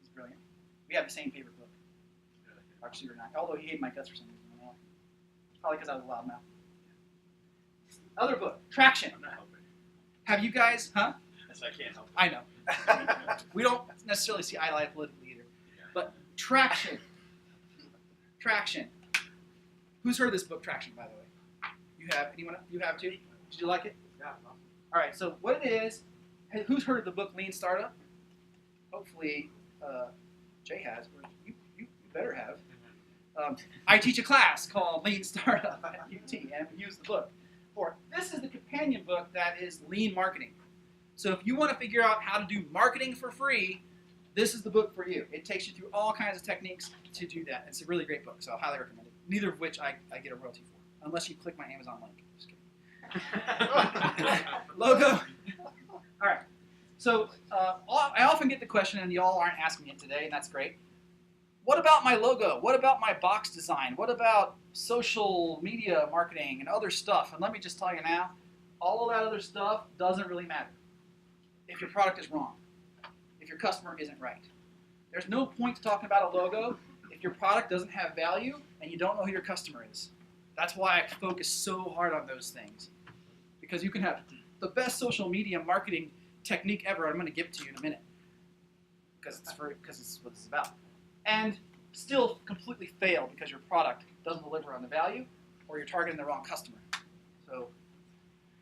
He's brilliant. We have the same favorite book, Dr. Seaver and I, although he hated my guts for some reason. Probably because I was a loudmouth. Other book, Traction. I'm not helping. Have you guys, huh? Yes, I can't help. I know. We don't necessarily see eye to eye politically either. But Traction. Traction. Who's heard of this book, Traction, by the way? You have? Anyone? You have too? Did you like it? Yeah. All right, so what it is, who's heard of the book Lean Startup? Hopefully Jay has, or you better have. I teach a class called Lean Startup at UT, and we use the book. This is the companion book that is Lean Marketing. So if you want to figure out how to do marketing for free, this is the book for you. It takes you through all kinds of techniques to do that. It's a really great book, so I highly recommend it. Neither of which I get a royalty for, unless you click my Amazon link. Just kidding. Logo. All right. So I often get the question, and y'all aren't asking it today, and that's great. What about my logo? What about my box design? What about social media marketing and other stuff? And let me just tell you now, all of that other stuff doesn't really matter if your product is wrong, if your customer isn't right. There's no point to talking about a logo if your product doesn't have value and you don't know who your customer is. That's why I focus so hard on those things. Because you can have the best social media marketing technique ever, I'm going to give it to you in a minute, because it's what this is about, and still completely fail because your product doesn't deliver on the value or you're targeting the wrong customer. So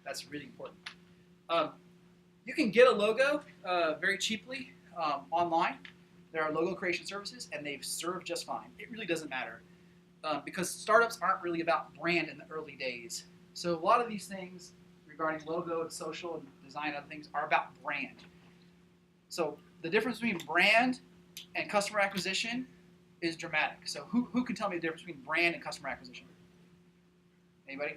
that's really important. You can get a logo very cheaply online. There are logo creation services, and they've served just fine. It really doesn't matter because startups aren't really about brand in the early days. So a lot of these things regarding logo and social and design and other things are about brand. So the difference between brand and customer acquisition is dramatic. So who can tell me the difference between brand and customer acquisition? Anybody?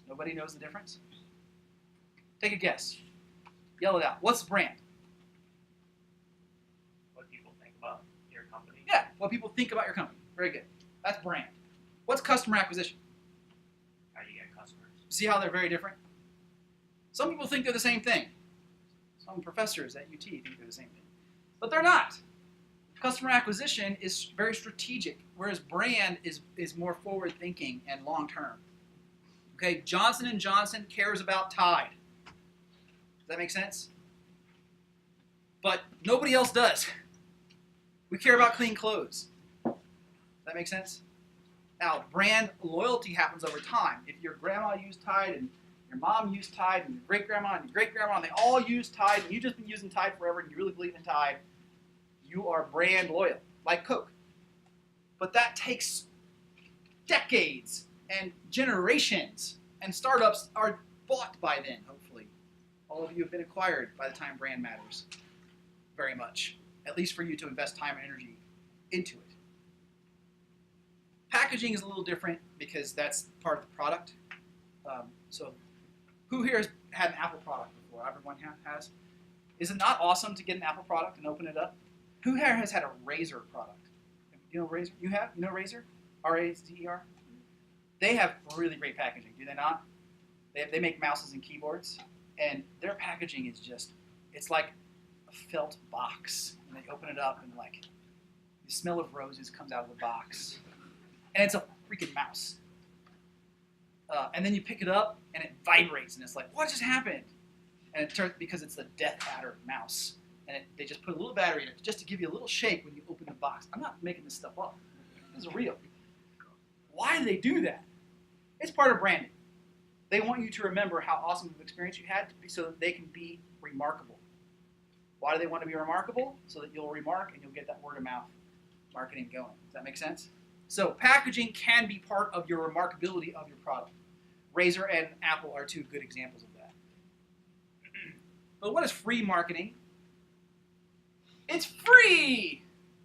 Nobody knows the difference? Take a guess. Yell it out. What's brand? What people think about your company. Yeah, what people think about your company. Very good. That's brand. What's customer acquisition? How you get customers. See how they're very different? Some people think they're the same thing. Some professors at UT think they're the same thing. But they're not. Customer acquisition is very strategic, whereas brand is more forward-thinking and long-term. Okay, Johnson & Johnson cares about Tide. Does that make sense? But nobody else does. We care about clean clothes. Does that make sense? Now, brand loyalty happens over time. If your grandma used Tide and your mom used Tide and your great-grandma and your great-grandma, and they all use Tide, and you've just been using Tide forever and you really believe in Tide, you are brand loyal, like Coke. But that takes decades and generations, and startups are bought by then, hopefully. All of you have been acquired by the time brand matters very much, at least for you to invest time and energy into it. Packaging is a little different because that's part of the product. So who here has had an Apple product before? Everyone has? Is it not awesome to get an Apple product and open it up? Who here has had a Razer product? You know Razer? You have? You know Razer? R-A-Z-E-R? They have really great packaging, do they not? They make mouses and keyboards, and their packaging is just, it's like a felt box. And they open it up and like, the smell of roses comes out of the box. And it's a freaking mouse. And then you pick it up and it vibrates and it's like, what just happened? And it turns because it's the Death Adder mouse, and they just put a little battery in it just to give you a little shake when you open the box. I'm not making this stuff up. This is real. Why do they do that? It's part of branding. They want you to remember how awesome of an experience you had so that they can be remarkable. Why do they want to be remarkable? So that you'll remark and you'll get that word of mouth marketing going. Does that make sense? So packaging can be part of your remarkability of your product. Razer and Apple are two good examples of that. But what is free marketing? It's free!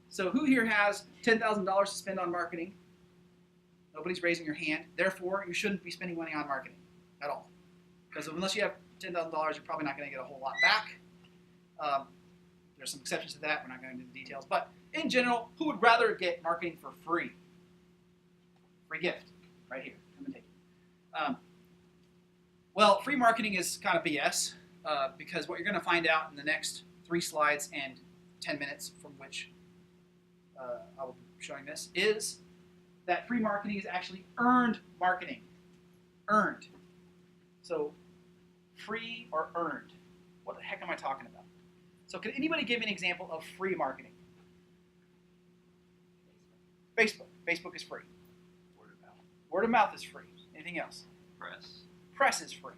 So who here has $10,000 to spend on marketing? Nobody's raising your hand. Therefore, you shouldn't be spending money on marketing at all. Because unless you have $10,000, you're probably not going to get a whole lot back. There's some exceptions to that. We're not going into the details. But in general, who would rather get marketing for free? Free gift. Right here. Come and take it. Well, free marketing is kind of BS. Because what you're going to find out in the next 3 slides and 10 minutes from which I will be showing this is that free marketing is actually earned marketing. Earned. So free or earned. What the heck am I talking about? So can anybody give me an example of free marketing? Facebook. Facebook is free. Word of mouth. Word of mouth is free. Anything else? Press. Press is free.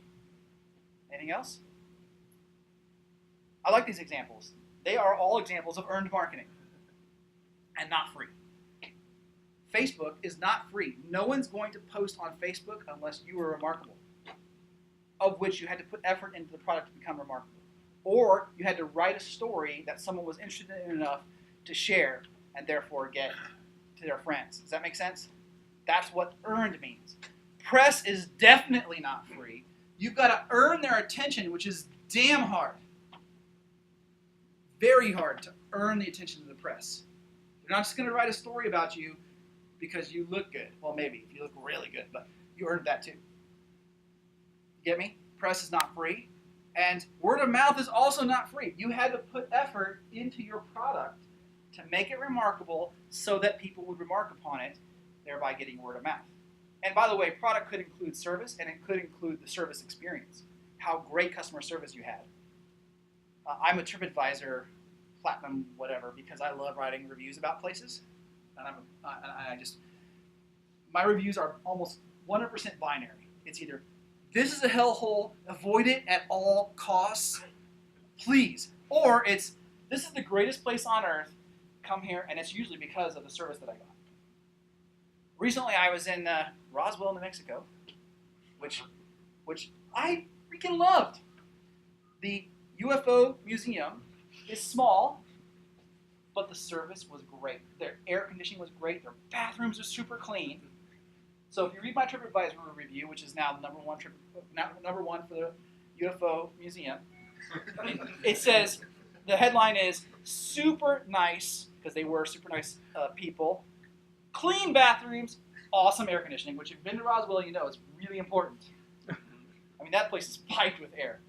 Anything else? I like these examples. They are all examples of earned marketing and not free. Facebook is not free. No one's going to post on Facebook unless you are remarkable, of which you had to put effort into the product to become remarkable. Or you had to write a story that someone was interested in enough to share and therefore get to their friends. Does that make sense? That's what earned means. Press is definitely not free. You've got to earn their attention, which is damn hard. Very hard to earn the attention of the press. They're not just going to write a story about you because you look good. Well, maybe if you look really good, but you earned that too. You get me? Press is not free. And word of mouth is also not free. You had to put effort into your product to make it remarkable so that people would remark upon it, thereby getting word of mouth. And by the way, product could include service, and it could include the service experience. How great customer service you had. I'm a TripAdvisor Platinum whatever because I love writing reviews about places, and my reviews are almost 100% binary. It's either this is a hellhole, avoid it at all costs, please, or it's this is the greatest place on earth, come here, and it's usually because of the service that I got. Recently, I was in Roswell, New Mexico, which I freaking loved. The UFO museum is small, but the service was great. Their air conditioning was great. Their bathrooms are super clean. So if you read my TripAdvisor review, which is now the number one for the UFO museum, it says the headline is super nice because they were super nice people. Clean bathrooms, awesome air conditioning. Which if you've been to Roswell, you know it's really important. I mean that place is piped with air.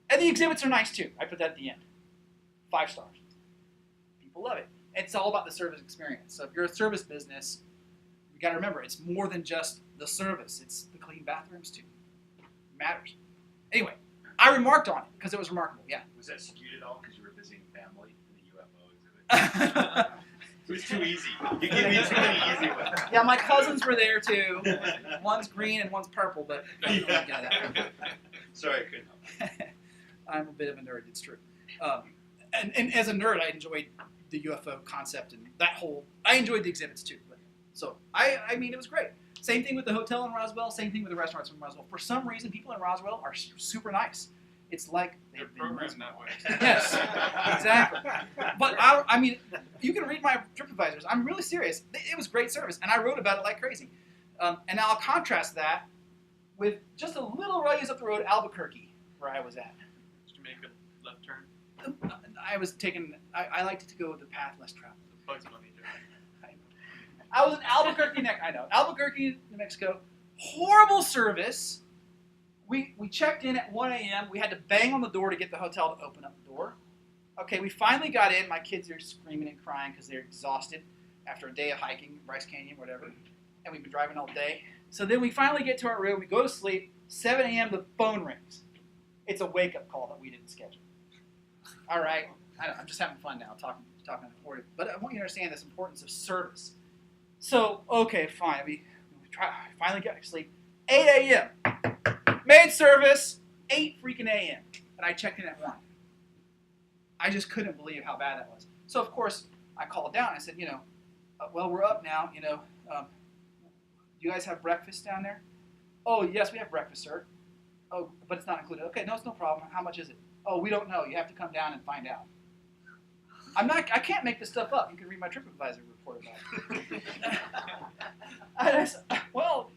And the exhibits are nice too. I put that at the end. 5 stars. People love it. It's all about the service experience. So if you're a service business, you got to remember it's more than just the service. It's the clean bathrooms too. It matters. Anyway, I remarked on it because it was remarkable. Yeah. Was that skewed at all because you were visiting family in the UFO exhibit? It was too easy. You give me too many easy ones. Yeah, my cousins were there too. One's green and one's purple, but I don't get that. Sorry, I couldn't help it. I'm a bit of a nerd, it's true. And as a nerd, I enjoyed the UFO concept and that whole, I enjoyed the exhibits too. But, so, I mean, it was great. Same thing with the hotel in Roswell, same thing with the restaurants in Roswell. For some reason, people in Roswell are super nice. It's like They're programmed that way. Yes, exactly. But I mean, you can read my TripAdvisors. I'm really serious. It was great service, and I wrote about it like crazy. And I'll contrast that with just a little ways up the road, Albuquerque, where I was at. Did you make a left turn? I was taking. I liked to go the path less traveled. Bugs Bunny drive. I was in Albuquerque, Albuquerque, New Mexico. Horrible service. We checked in at 1 a.m. We had to bang on the door to get the hotel to open up the door. Okay, we finally got in. My kids are screaming and crying because they're exhausted after a day of hiking, Bryce Canyon, whatever. And we've been driving all day. So then we finally get to our room. We go to sleep. 7 a.m. the phone rings. It's a wake-up call that we didn't schedule. All right. I'm just having fun now, talking for it. But I want you to understand this importance of service. So, okay, fine. We finally get to sleep. 8 a.m. Main service, 8 freaking a.m. And I checked in at 1. I just couldn't believe how bad that was. So, of course, I called down. I said, well, we're up now. Do you guys have breakfast down there? Oh, yes, we have breakfast, sir. Oh, but it's not included. Okay, no, it's no problem. How much is it? Oh, we don't know. You have to come down and find out. I can't make this stuff up. You can read my TripAdvisor report about it. I said, well,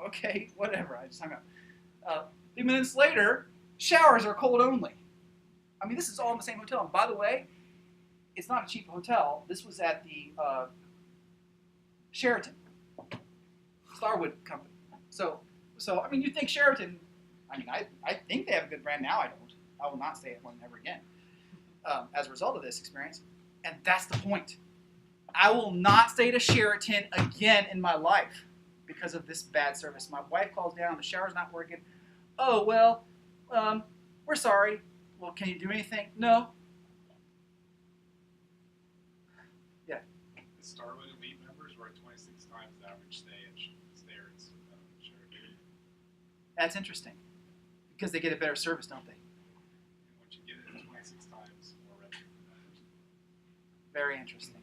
okay, whatever. I just hung up. A few minutes later, showers are cold only. I mean, this is all in the same hotel. And by the way, it's not a cheap hotel. This was at the Sheraton, Starwood Company. So I mean, you think Sheraton? I mean, I think they have a good brand now. I don't. I will not stay at one ever again as a result of this experience. And that's the point. I will not stay at a Sheraton again in my life because of this bad service. My wife calls down, the shower's not working. Oh, well, we're sorry. Well, can you do anything? No. Yeah. The Starwood Elite members were at 26 times the average stay at Sheraton. That's interesting because they get a better service, don't they? And once you get it at 26 times, more revenue. Very interesting.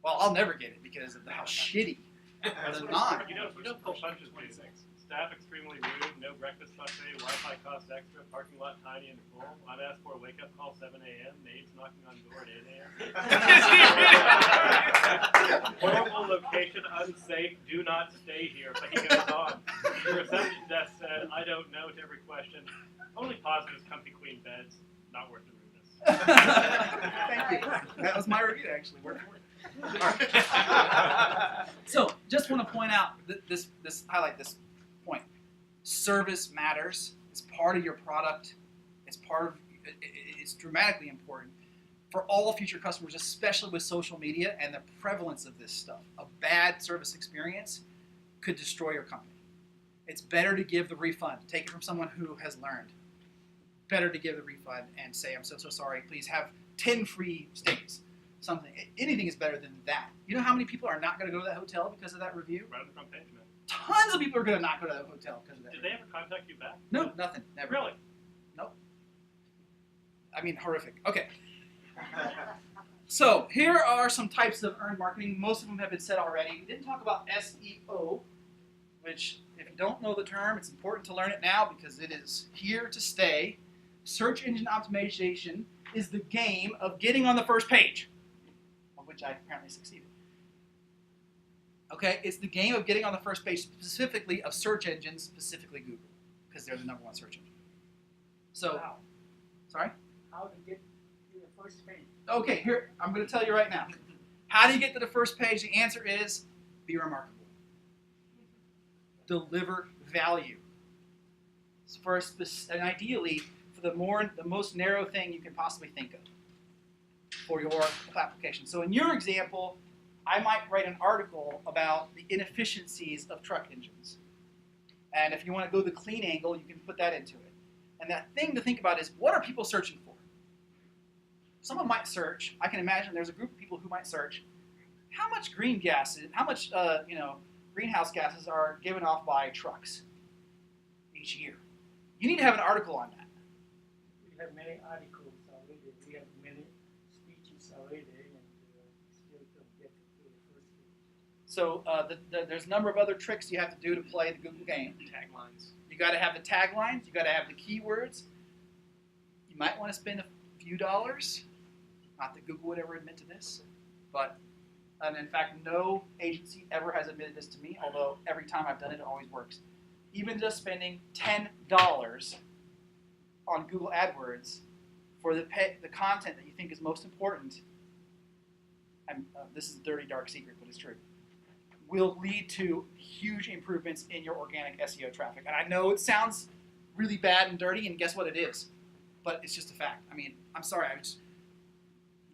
Well, I'll never get it because of how shitty the non. You don't pull punches, dude. Staff extremely rude, no breakfast buffet, Wi-Fi costs extra, parking lot tiny and full. I'm asked for a wake-up call 7 a.m., maids knocking on door at 8 a.m. Horrible location, unsafe, do not stay here. But he goes on. The reception desk said, I don't know to every question. Only positives, comfy queen beds, not worth the rudeness. Thank you. That was my review, actually. Word for word. So, just want to point out highlight this point. Service matters. It's part of your product. It's dramatically important for all future customers, especially with social media and the prevalence of this stuff. A bad service experience could destroy your company. It's better to give the refund. Take it from someone who has learned. Better to give the refund and say, I'm so sorry. Please have 10 free stays. Something. Anything is better than that. You know how many people are not going to go to that hotel because of that review? Right on the front page, man. Tons of people are going to not go to that hotel because of that. Did they ever contact you back? No, nothing. Never. Really? Nope. I mean, horrific. Okay. So here are some types of earned marketing. Most of them have been said already. We didn't talk about SEO, which, if you don't know the term, it's important to learn it now because it is here to stay. Search engine optimization is the game of getting on the first page, of which I apparently succeeded. Okay, it's the game of getting on the first page, specifically of search engines, specifically Google, because they're the number one search engine. So, How? Sorry? How to get to the first page? Okay, here, I'm going to tell you right now. How do you get to the first page? The answer is be remarkable. Deliver value. And ideally, for the most narrow thing you can possibly think of for your application. So in your example, I might write an article about the inefficiencies of truck engines. And if you want to go the clean angle, you can put that into it. And that thing to think about is, what are people searching for? Someone might search, I can imagine there's a group of people who might search, how much greenhouse gases are given off by trucks each year? You need to have an article on that. We have many articles already, we have many speeches already, and still don't get to the first page. So there's a number of other tricks you have to do to play the Google game. Taglines. You got to have the taglines. You got to have the keywords. You might want to spend a few dollars. Not that Google would ever admit to this, but and in fact, no agency ever has admitted this to me. Although every time I've done it, it always works. Even just spending $10 on Google AdWords for the content that you think is most important. And this is a dirty, dark secret, but it's true. Will lead to huge improvements in your organic SEO traffic. And I know it sounds really bad and dirty, and guess what it is? But it's just a fact. I mean, I'm sorry.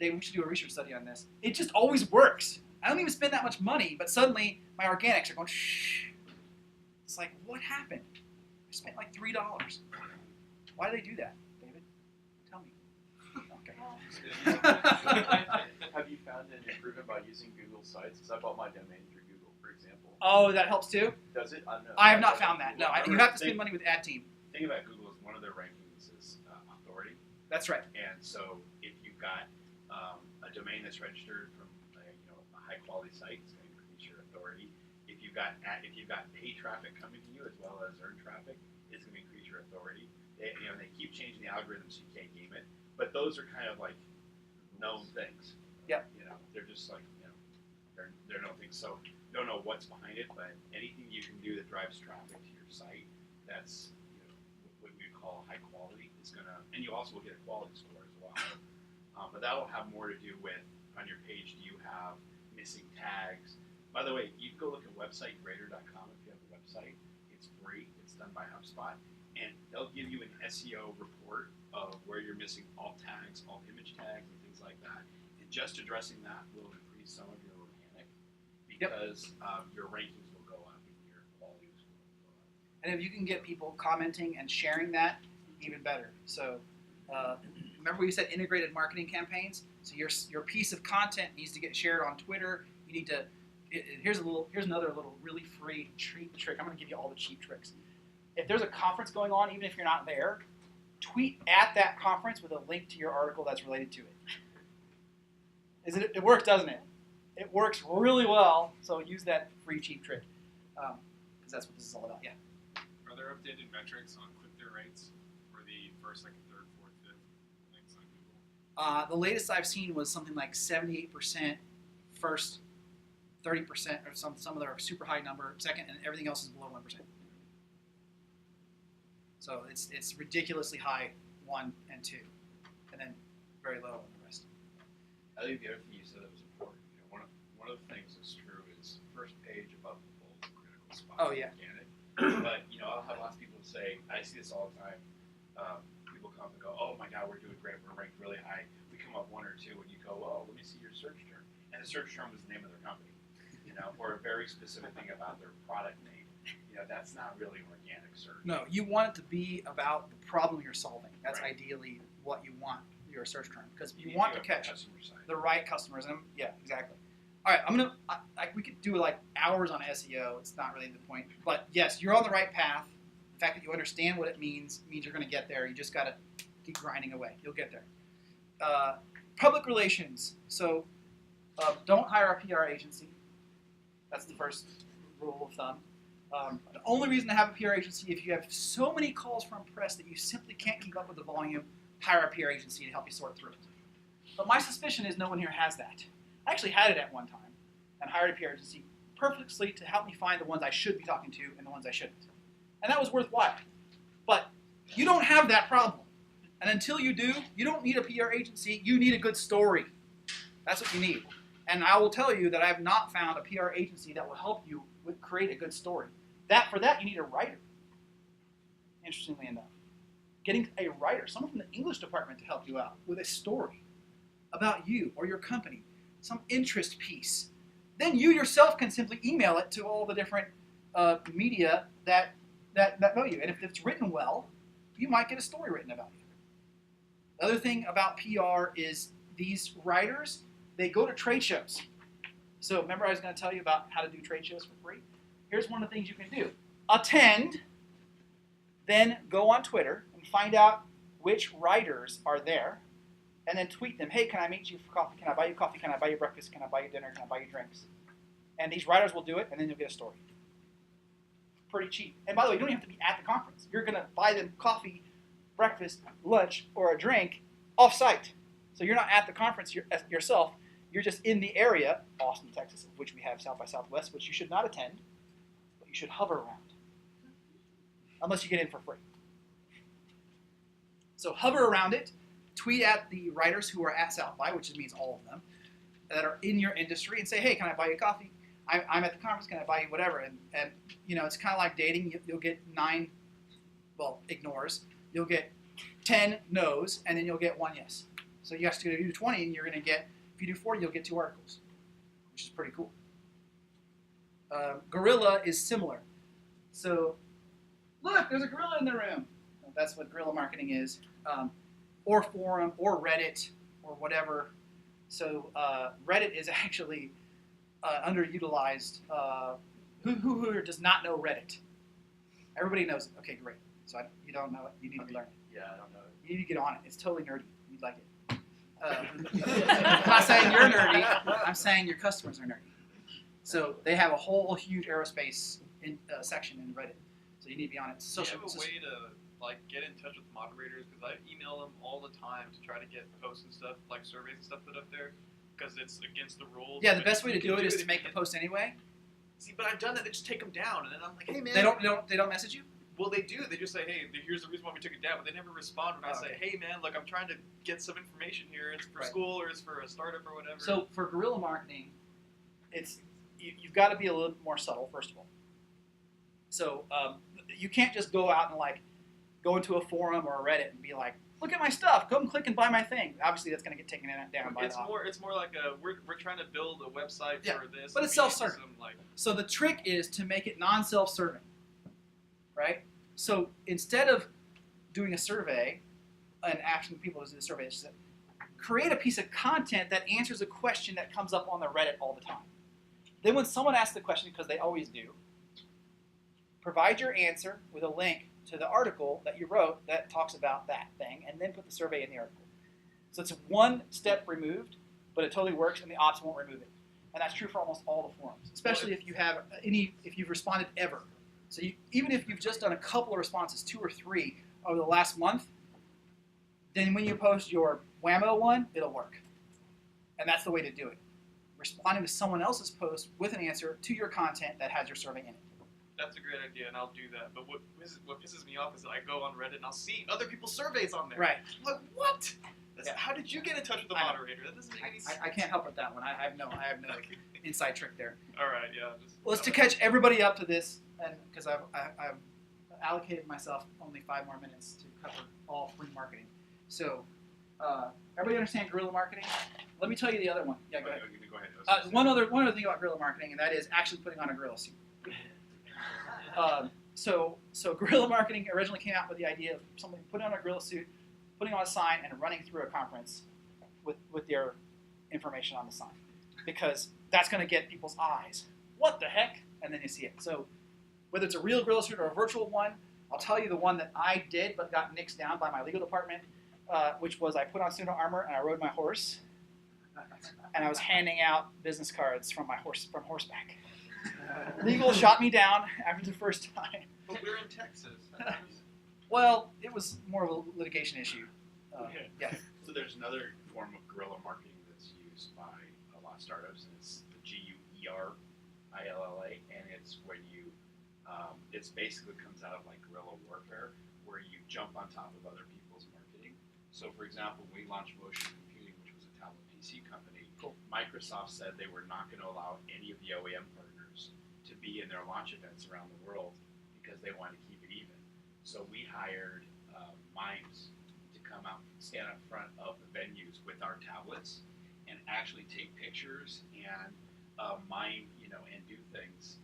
We should do a research study on this. It just always works. I don't even spend that much money, but suddenly my organics are going shh. It's like, what happened? I spent like $3. Why do they do that, David? Tell me. Okay. Have you found an improvement by using Google Sites? Because I bought my domain through Google, for example. Oh, that helps too? Does it? I don't know. I have not found that. No, you have to spend Thing- money with Ad Team. The thing about Google is one of their rankings is authority. That's right. And so if you've got a domain that's registered from a high quality site, it's going to increase your authority. If you've got paid traffic coming to you as well as earned traffic, it's going to increase your authority. They keep changing the algorithms, so you can't game it. But those are kind of like known things. Yep. They're just like they're known things. So don't know what's behind it, but anything you can do that drives traffic to your site, that's what we call high quality is gonna, and you also will get a quality score as well. But that'll have more to do with on your page. Do you have missing tags? By the way, you can go look at websitegrader.com if you have a website. It's free. It's done by HubSpot, and they'll give you an SEO report of where you're missing alt tags, alt image tags, and things like that. And just addressing that will increase some of your organic because your rankings will go up and your quality will go up. And if you can get people commenting and sharing that, even better. So remember we said integrated marketing campaigns? So your piece of content needs to get shared on Twitter. You need to, here's another little really free cheap trick. I'm going to give you all the cheap tricks. If there's a conference going on, even if you're not there, tweet at that conference with a link to your article that's related to it. It works, doesn't it? It works really well, so use that free cheap trick, because that's what this is all about. Yeah. Are there updated metrics on click-through rates for the first, second, third, fourth, fifth links on Google? The latest I've seen was something like 78% first, 30%, or some other super high number second, and everything else is below 1%. So it's ridiculously high 1 and 2, and then very low on the rest. I think the other thing you said that was important. One of the things that's true is first page above the fold, critical spot. Oh, yeah. Organic. But I'll have lots of people say, I see this all the time. People come and go, oh my God, we're doing great. We're ranked really high. We come up 1 or 2, and you go, oh, let me see your search term. And the search term was the name of their company, or a very specific thing about their product name. That's not really organic search. No, you want it to be about the problem you're solving. That's Right. ideally what you want your search term, because you need want to to go catch customer side. the right customers. And yeah, exactly. All right, we could do like hours on SEO. It's not really the point, but yes, you're on the right path. The fact that you understand what it means you're going to get there. You just got to keep grinding away. You'll get there. Public relations. So don't hire a PR agency. That's the first rule of thumb. The only reason to have a PR agency, if you have so many calls from press that you simply can't keep up with the volume, hire a PR agency to help you sort through it. But my suspicion is no one here has that. I actually had it at one time and hired a PR agency purposely to help me find the ones I should be talking to and the ones I shouldn't. And that was worthwhile. But you don't have that problem. And until you do, you don't need a PR agency. You need a good story. That's what you need. And I will tell you that I have not found a PR agency that will help you create a good story. For that, you need a writer, interestingly enough. Getting a writer, someone from the English department to help you out with a story about you or your company, some interest piece. Then you yourself can simply email it to all the different media that know you. And if it's written well, you might get a story written about you. The other thing about PR is these writers, they go to trade shows. So remember I was going to tell you about how to do trade shows for free? Here's one of the things you can do. Attend, then go on Twitter and find out which writers are there, and then tweet them, hey, can I meet you for coffee? Can I buy you coffee? Can I buy you breakfast? Can I buy you dinner? Can I buy you drinks? And these writers will do it, and then you'll get a story. Pretty cheap. And by the way, you don't even have to be at the conference. You're going to buy them coffee, breakfast, lunch, or a drink off-site. So you're not at the conference yourself. You're just in the area, Austin, Texas, of which we have South by Southwest, which you should not attend, but you should hover around, unless you get in for free. So hover around it, tweet at the writers who are at South by, which means all of them, that are in your industry, and say, hey, can I buy you coffee? I'm at the conference, can I buy you whatever? And it's kind of like dating. You'll get 9, ignores. You'll get 10 no's, and then you'll get 1 yes. So you have to do 20, and you're going to get, if you do 40, you'll get 2 articles. which is pretty cool. Gorilla is similar. So, look, there's a gorilla in the room. That's what guerrilla marketing is. Or forum, or Reddit, or whatever. So Reddit is actually underutilized. Who here does not know Reddit? Everybody knows it. Okay, great. So you don't know it. You need to learn it. Yeah, I don't know. You need to get on it. It's totally nerdy. You'd like it. I'm not saying you're nerdy. I'm saying your customers are nerdy. So they have a whole huge aerospace section in Reddit. So you need to be on it. Do you have a way to like get in touch with moderators? Because I email them all the time to try to get posts and stuff, like surveys and stuff put up there, because it's against the rules. Yeah, the But best way to you can do it is if to make you the post anyway. See, but I've done that. They just take them down, and then I'm like, hey man. They don't message you? Well, they do. They just say, hey, here's the reason why we took it down, but they never respond when I say, hey man, look, I'm trying to get some information here. It's for Right. school or it's for a startup or whatever. So for guerrilla marketing, you've got to be a little more subtle, first of all. So you can't just go out and like go into a forum or a Reddit and be like, look at my stuff, come click and buy my thing. Obviously, that's going to get taken down by it's more like we're trying to build a website Yeah, for this. but it's we need self-serving. some, like, So the trick is to make it non-self-serving, right? So instead of doing a survey and asking people to do the survey, just create a piece of content that answers a question that comes up on the Reddit all the time. Then when someone asks the question, because they always do, provide your answer with a link to the article that you wrote that talks about that thing, and then put the survey in the article. So it's one step removed, but it totally works, and the ops won't remove it. And that's true for almost all the forums, especially if you have if you've responded ever. So even if you've just done a couple of responses, 2 or 3 over the last month, then when you post your whammo one, it'll work. And that's the way to do it. Responding to someone else's post with an answer to your content that has your survey in it. that's a great idea, and I'll do that. But what pisses me off is that I go on Reddit and I'll see other people's surveys on there. Right. I'm like, what? Yeah. How did you get in touch with the I know. moderator? That doesn't make any sense. I can't help with that one. I have no inside trick there. All right, yeah. Well, it's to catch everybody up to this, and because I've allocated myself only 5 more minutes to cover all free marketing. So, everybody understand guerrilla marketing? Let me tell you the other one. Yeah, go ahead. Go ahead. One other thing about guerrilla marketing, and that is actually putting on a gorilla suit. So guerrilla marketing originally came out with the idea of somebody putting on a gorilla suit, putting on a sign, and running through a conference with their information on the sign, because that's going to get people's eyes. What the heck? And then you see it. So whether it's a real gorilla suit or a virtual one, I'll tell you the one that I did but got nixed down by my legal department, which was I put on suit armor and I rode my horse, and I was handing out business cards from horseback. Legal shot me down after the first time. But we're in Texas. Well, it was more of a litigation issue. Yeah. So there's another form of guerrilla marketing that's used by a lot of startups, and it's the GUERILLA, and it's when you, it's basically comes out of like guerrilla warfare, where you jump on top of other people's marketing. So for example, we launched Motion Computing, which was a tablet PC company. Cool. Microsoft said they were not going to allow any of the OEM partners to be in their launch events around the world because they wanted to keep it even. So we hired mimes to come out and stand up front of the venues with our tablets and actually take pictures and mime, and do things.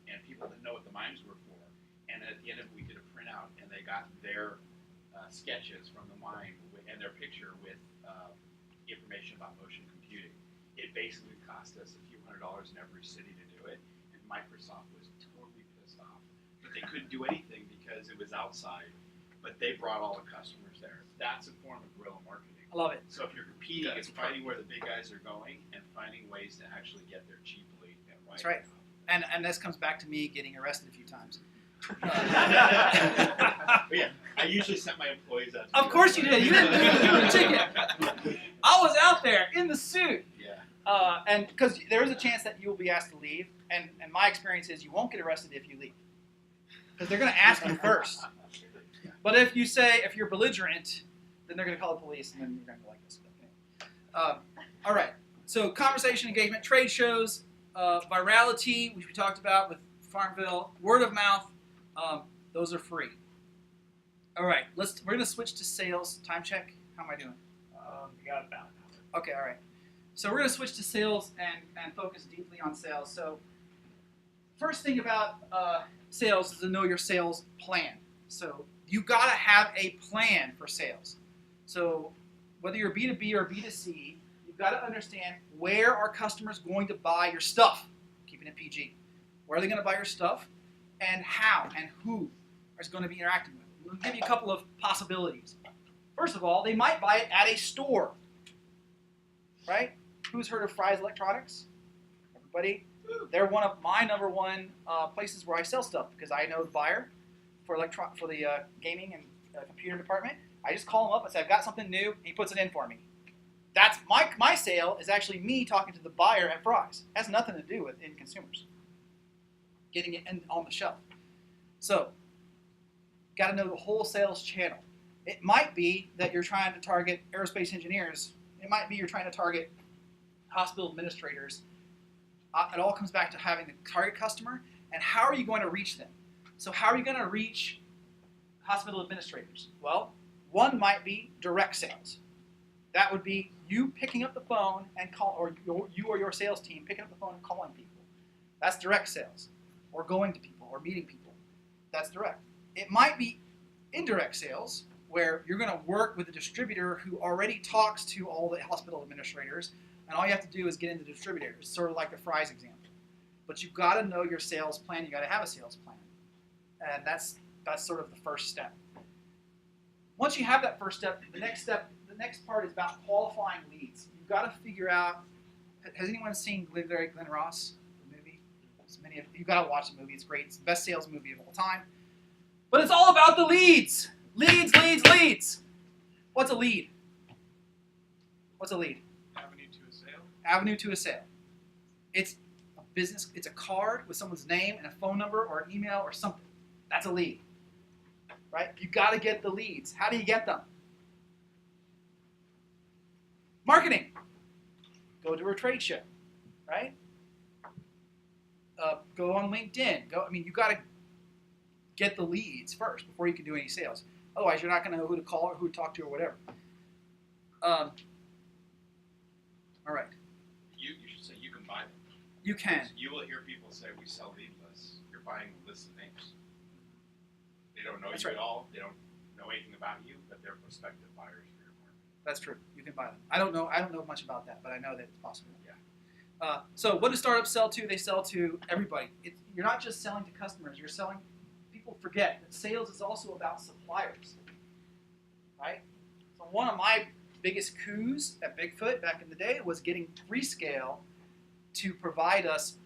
And people didn't know what the mimes were for. And at the end of it, we did a printout, and they got their sketches from the mime and their picture with information about motion computing. It basically cost us a few $100s in every city to do it, and Microsoft was totally pissed off. But they couldn't do anything because it was outside, but they brought all the customers there. That's a form of guerrilla marketing. I love it. So if you're competing, it's finding where the big guys are going and finding ways to actually get there cheaply and right. That's right. And this comes back to me getting arrested a few times. But yeah, I usually sent my employees out to Of course you did. You didn't do the chicken. I was out there in the suit. Yeah. And because there is a chance that you will be asked to leave, and my experience is you won't get arrested if you leave, because they're going to ask you first. But if you're belligerent, then they're going to call the police, and then you're going to go like this. All right. So conversation, engagement, trade shows, virality, which we talked about with Farmville, word of mouth. Those are free. All right. We're going to switch to sales. Time check. How am I doing? You got about an hour. Okay. All right. So we're going to switch to sales and focus deeply on sales. So first thing about sales is to know your sales plan. So you got to have a plan for sales. So whether you're B2B or B2C, you've got to understand where are customers going to buy your stuff, keeping it PG. Where are they going to buy your stuff, and how and who is going to be interacting with it. We'll give you a couple of possibilities. First of all, they might buy it at a store, right? Who's heard of Fry's Electronics? Everybody? They're one of my number one places where I sell stuff because I know the buyer for the gaming and computer department. I just call him up and say, I've got something new. He puts it in for me. That's my sale is actually me talking to the buyer at Fry's. It has nothing to do with end consumers. Getting it on the shelf. So, got to know the whole sales channel. It might be that you're trying to target aerospace engineers. It might be you're trying to target hospital administrators. It all comes back to having the target customer and how are you going to reach them. So how are you going to reach hospital administrators? Well, one might be direct sales. That would be you picking up the phone and call, or you or your sales team picking up the phone and calling people. That's direct sales, or going to people, or meeting people. That's direct. It might be indirect sales, where you're going to work with a distributor who already talks to all the hospital administrators, and all you have to do is get into the distributor. It's sort of like the Fry's example. But you've got to know your sales plan. You've got to have a sales plan. And that's sort of the first step. Once you have that first step, the next part is about qualifying leads. You've got to figure out, has anyone seen Glenn Ross, the movie? You've got to watch the movie. It's great. It's the best sales movie of all time. But it's all about the leads. Leads, leads, leads. What's a lead? What's a lead? Avenue to a sale. Avenue to a sale. It's a business, it's a card with someone's name and a phone number or an email or something. That's a lead. Right? You got to get the leads. How do you get them? Marketing. Go to a trade show. Right? Go on LinkedIn. You got to get the leads first before you can do any sales. Otherwise, you're not going to know who to call or who to talk to or whatever. All right. You should say you can buy them. You can. You will hear people say we sell lead lists. You're buying lists of names. They don't know That's you right. at all. They don't know anything about you, but they're prospective buyers for your market. That's true. You can buy them. I don't know much about that, but I know that it's possible. Yeah. So what do startups sell to? They sell to everybody. You're not just selling to customers. You're selling. People forget that sales is also about suppliers. Right? So one of my biggest coups at Bigfoot back in the day was getting Freescale to provide us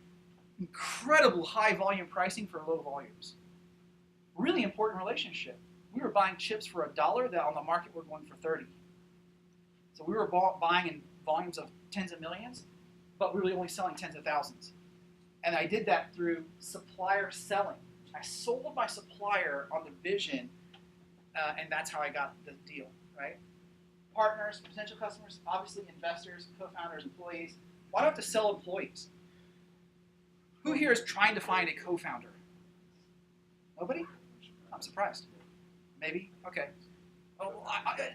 incredible high volume pricing for low volumes. Really important relationship. We were buying chips for $1 that on the market were going for 30. So we were buying in volumes of tens of millions, but we were only selling tens of thousands. And I did that through supplier selling. I sold my supplier on the vision, and that's how I got the deal, right? Partners, potential customers, obviously investors, co-founders, employees. Why do I have to sell employees? Who here is trying to find a co-founder? Nobody? I'm surprised. Maybe? Okay. Oh,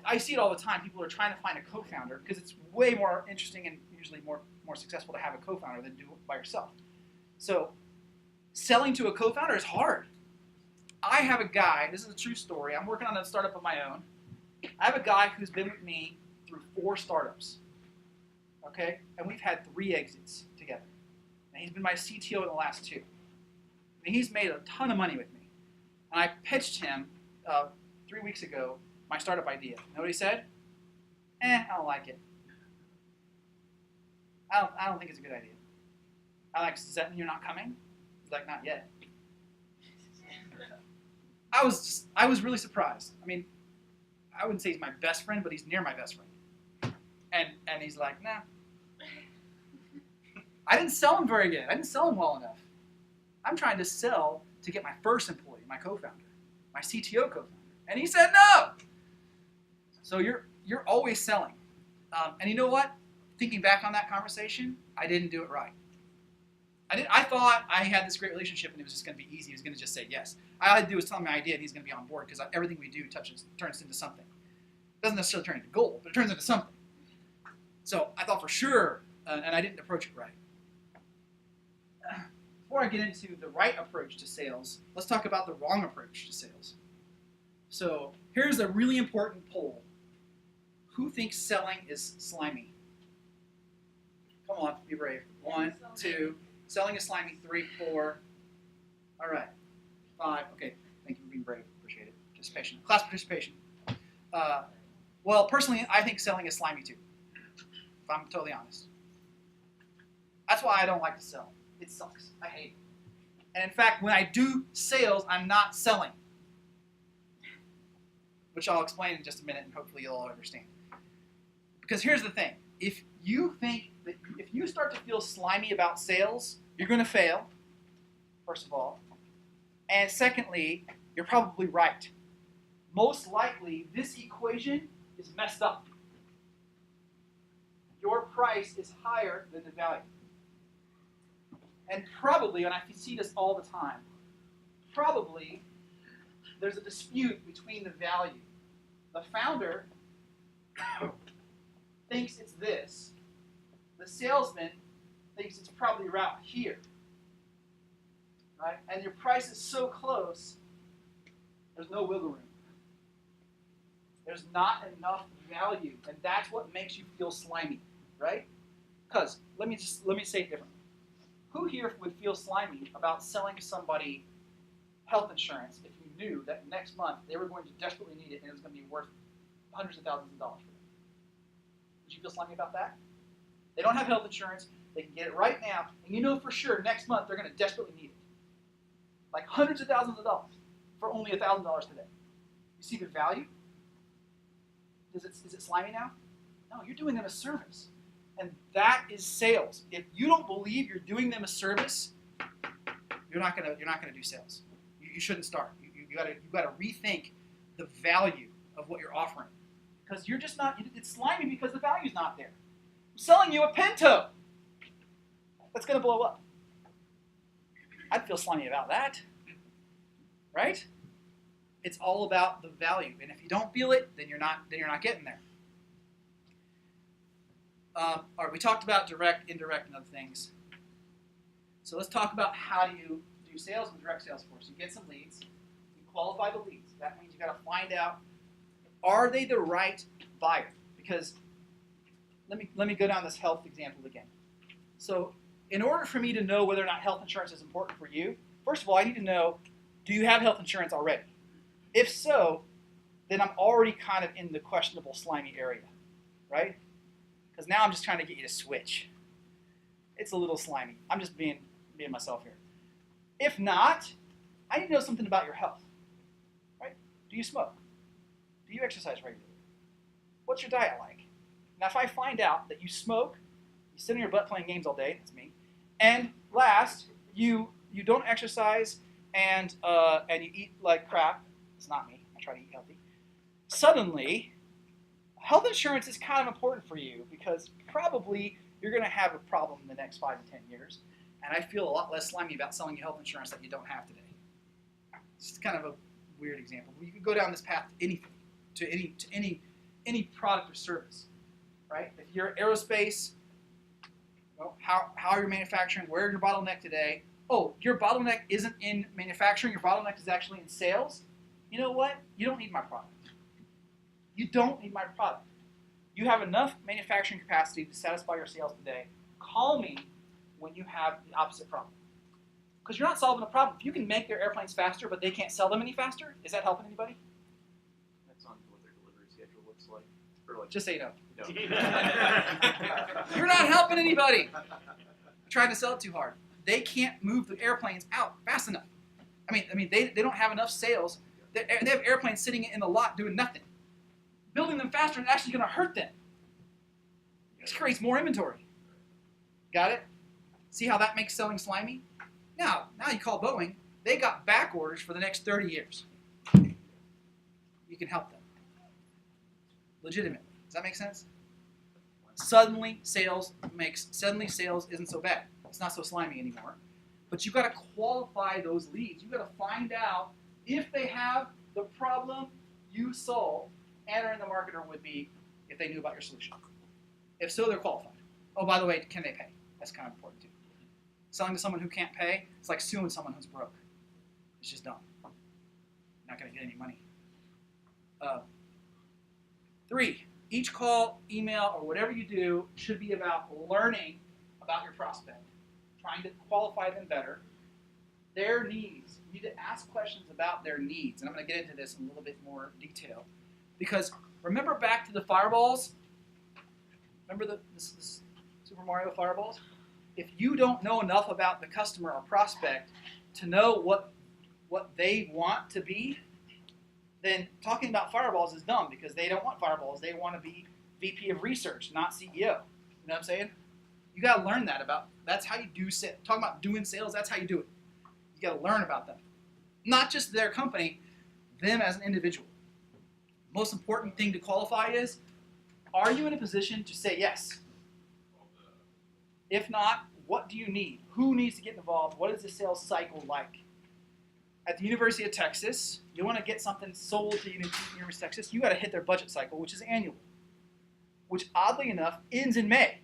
I see it all the time. People are trying to find a co-founder because it's way more interesting and usually more successful to have a co-founder than do it by yourself. So selling to a co-founder is hard. I have a guy, this is a true story, I'm working on a startup of my own. I have a guy who's been with me through 4 startups. Okay? And we've had 3 exits together. And he's been my CTO in the last 2. And he's made a ton of money with me. And I pitched him 3 weeks ago my startup idea. You know what he said? I don't like it. I don't think it's a good idea. I'm like, does that mean you're not coming? He's like, not yet. I was really surprised. I mean, I wouldn't say he's my best friend, but he's near my best friend. And he's like, nah. I didn't sell him very good. I didn't sell him well enough. I'm trying to sell to get my first employee, my co-founder, my CTO co-founder. And he said no. So you're always selling. And you know what? Thinking back on that conversation, I didn't do it right. I thought I had this great relationship and it was just going to be easy. He was going to just say yes. All I had to do was tell him my idea and he's going to be on board because everything we do turns into something. It doesn't necessarily turn into gold, but it turns into something. So I thought for sure and I didn't approach it right. Before I get into the right approach to sales, let's talk about the wrong approach to sales. So here's a really important poll. Who thinks selling is slimy? Come on, be brave. 1, 2. Selling is slimy. 3, 4. All right. 5. Okay. Thank you for being brave. Appreciate it. Participation. Class participation. Well, personally, I think selling is slimy too. If I'm totally honest. That's why I don't like to sell. It sucks. I hate it. And in fact, when I do sales, I'm not selling. Which I'll explain in just a minute, and hopefully you'll all understand. Because here's the thing. If you start to feel slimy about sales, you're going to fail, first of all. And secondly, you're probably right. Most likely, this equation is messed up. Your price is higher than the value. And probably, and I see this all the time, probably there's a dispute between the value. The founder thinks it's this. The salesman thinks it's probably around here. Right? And your price is so close, there's no wiggle room. There's not enough value, and that's what makes you feel slimy, right? Because let me say it differently. Who here would feel slimy about selling somebody health insurance if you knew that next month they were going to desperately need it and it was going to be worth hundreds of thousands of dollars for them? Would you feel slimy about that? They don't have health insurance. They can get it right now, and you know for sure next month they're going to desperately need it. Like hundreds of thousands of dollars for only $1,000 today. You see the value? Is it slimy now? No, you're doing them a service. And that is sales. If you don't believe you're doing them a service, you're not gonna do sales. You shouldn't start. You gotta rethink the value of what you're offering. Because you're just not, it's slimy because the value's not there. I'm selling you a Pinto that's gonna blow up. I'd feel slimy about that. Right? It's all about the value. And if you don't feel it, then you're not getting there. All right, we talked about direct, indirect, and other things. So let's talk about how you do sales with direct sales force. You get some leads. You qualify the leads. That means you got to find out, are they the right buyer? Because let me go down this health example again. So in order for me to know whether or not health insurance is important for you, first of all, I need to know, do you have health insurance already? If so, then I'm already kind of in the questionable, slimy area, right? Because now I'm just trying to get you to switch. It's a little slimy. I'm just being myself here. If not, I need to know something about your health, right? Do you smoke? Do you exercise regularly? What's your diet like? Now, if I find out that you smoke, you sit on your butt playing games all day, that's me, and last, you don't exercise and you eat like crap, it's not me, I try to eat healthy, suddenly, health insurance is kind of important for you because probably you're going to have a problem in the next 5 to 10 years, and I feel a lot less slimy about selling you health insurance that you don't have today. It's kind of a weird example. You could go down this path to anything, to any product or service, right? If you're aerospace, well, how are you manufacturing? Where is your bottleneck today? Oh, your bottleneck isn't in manufacturing. Your bottleneck is actually in sales. You know what? You don't need my product. You don't need my product. You have enough manufacturing capacity to satisfy your sales today. Call me when you have the opposite problem. Because you're not solving a problem. If you can make their airplanes faster, but they can't sell them any faster, is that helping anybody? That's on what their delivery schedule looks like. Or like Just say no. no. You're not helping anybody. You're trying to sell it too hard. They can't move the airplanes out fast enough. I mean, they don't have enough sales. They have airplanes sitting in the lot doing nothing. Building them faster is actually going to hurt them. It just creates more inventory. Got it? See how that makes selling slimy? Now you call Boeing. They got back orders for the next 30 years. You can help them. Legitimately. Does that make sense? Suddenly sales isn't so bad. It's not so slimy anymore. But you've got to qualify those leads. You've got to find out if they have the problem you solve and are in the market or would be if they knew about your solution. If so, they're qualified. Oh, by the way, can they pay? That's kind of important too. Selling to someone who can't pay, it's like suing someone who's broke. It's just dumb. Not going to get any money. 3, each call, email, or whatever you do should be about learning about your prospect, trying to qualify them better, their needs. You need to ask questions about their needs, and I'm going to get into this in a little bit more detail. Because remember back to the fireballs? Remember the Super Mario fireballs? If you don't know enough about the customer or prospect to know what they want to be, then talking about fireballs is dumb because they don't want fireballs. They want to be VP of research, not CEO. You know what I'm saying? You got to learn that about. That's how you do sales. Talking about doing sales, that's how you do it. You got to learn about them, not just their company, them as an individual. Most important thing to qualify is: are you in a position to say yes? If not, what do you need? Who needs to get involved? What is the sales cycle like? At the University of Texas, you want to get something sold to the University of Texas, you got to hit their budget cycle, which is annual, which oddly enough ends in May.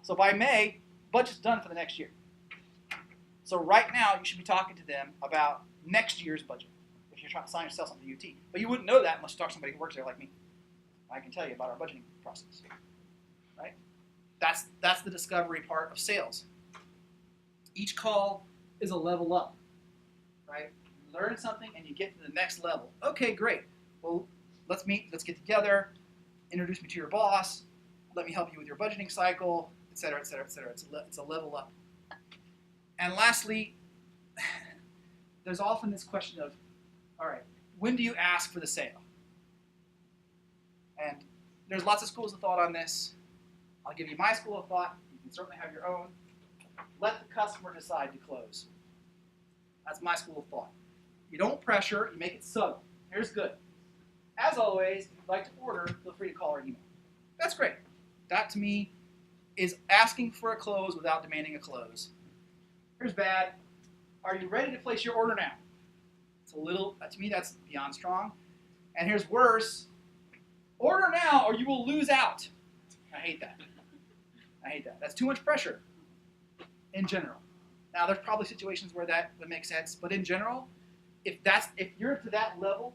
So by May, budget's done for the next year. So right now, you should be talking to them about next year's budget if you're trying to sell something to UT. But you wouldn't know that unless you talk to somebody who works there like me. I can tell you about our budgeting process, right? That's the discovery part of sales. Each call is a level up. Right? You learn something and you get to the next level. Okay, great. Well, let's meet, let's get together, introduce me to your boss, let me help you with your budgeting cycle, et cetera, et cetera, et cetera. It's a level up. And lastly, there's often this question of, all right, when do you ask for the sale? And there's lots of schools of thought on this. I'll give you my school of thought. You can certainly have your own. Let the customer decide to close. That's my school of thought. You don't pressure, you make it subtle. Here's good. As always, if you'd like to order, feel free to call or email. That's great. That to me is asking for a close without demanding a close. Here's bad. Are you ready to place your order now? It's a little, to me that's beyond strong. And here's worse. Order now or you will lose out. I hate that. I hate that. That's too much pressure in general. Now, there's probably situations where that would make sense, but in general, if you're to that level,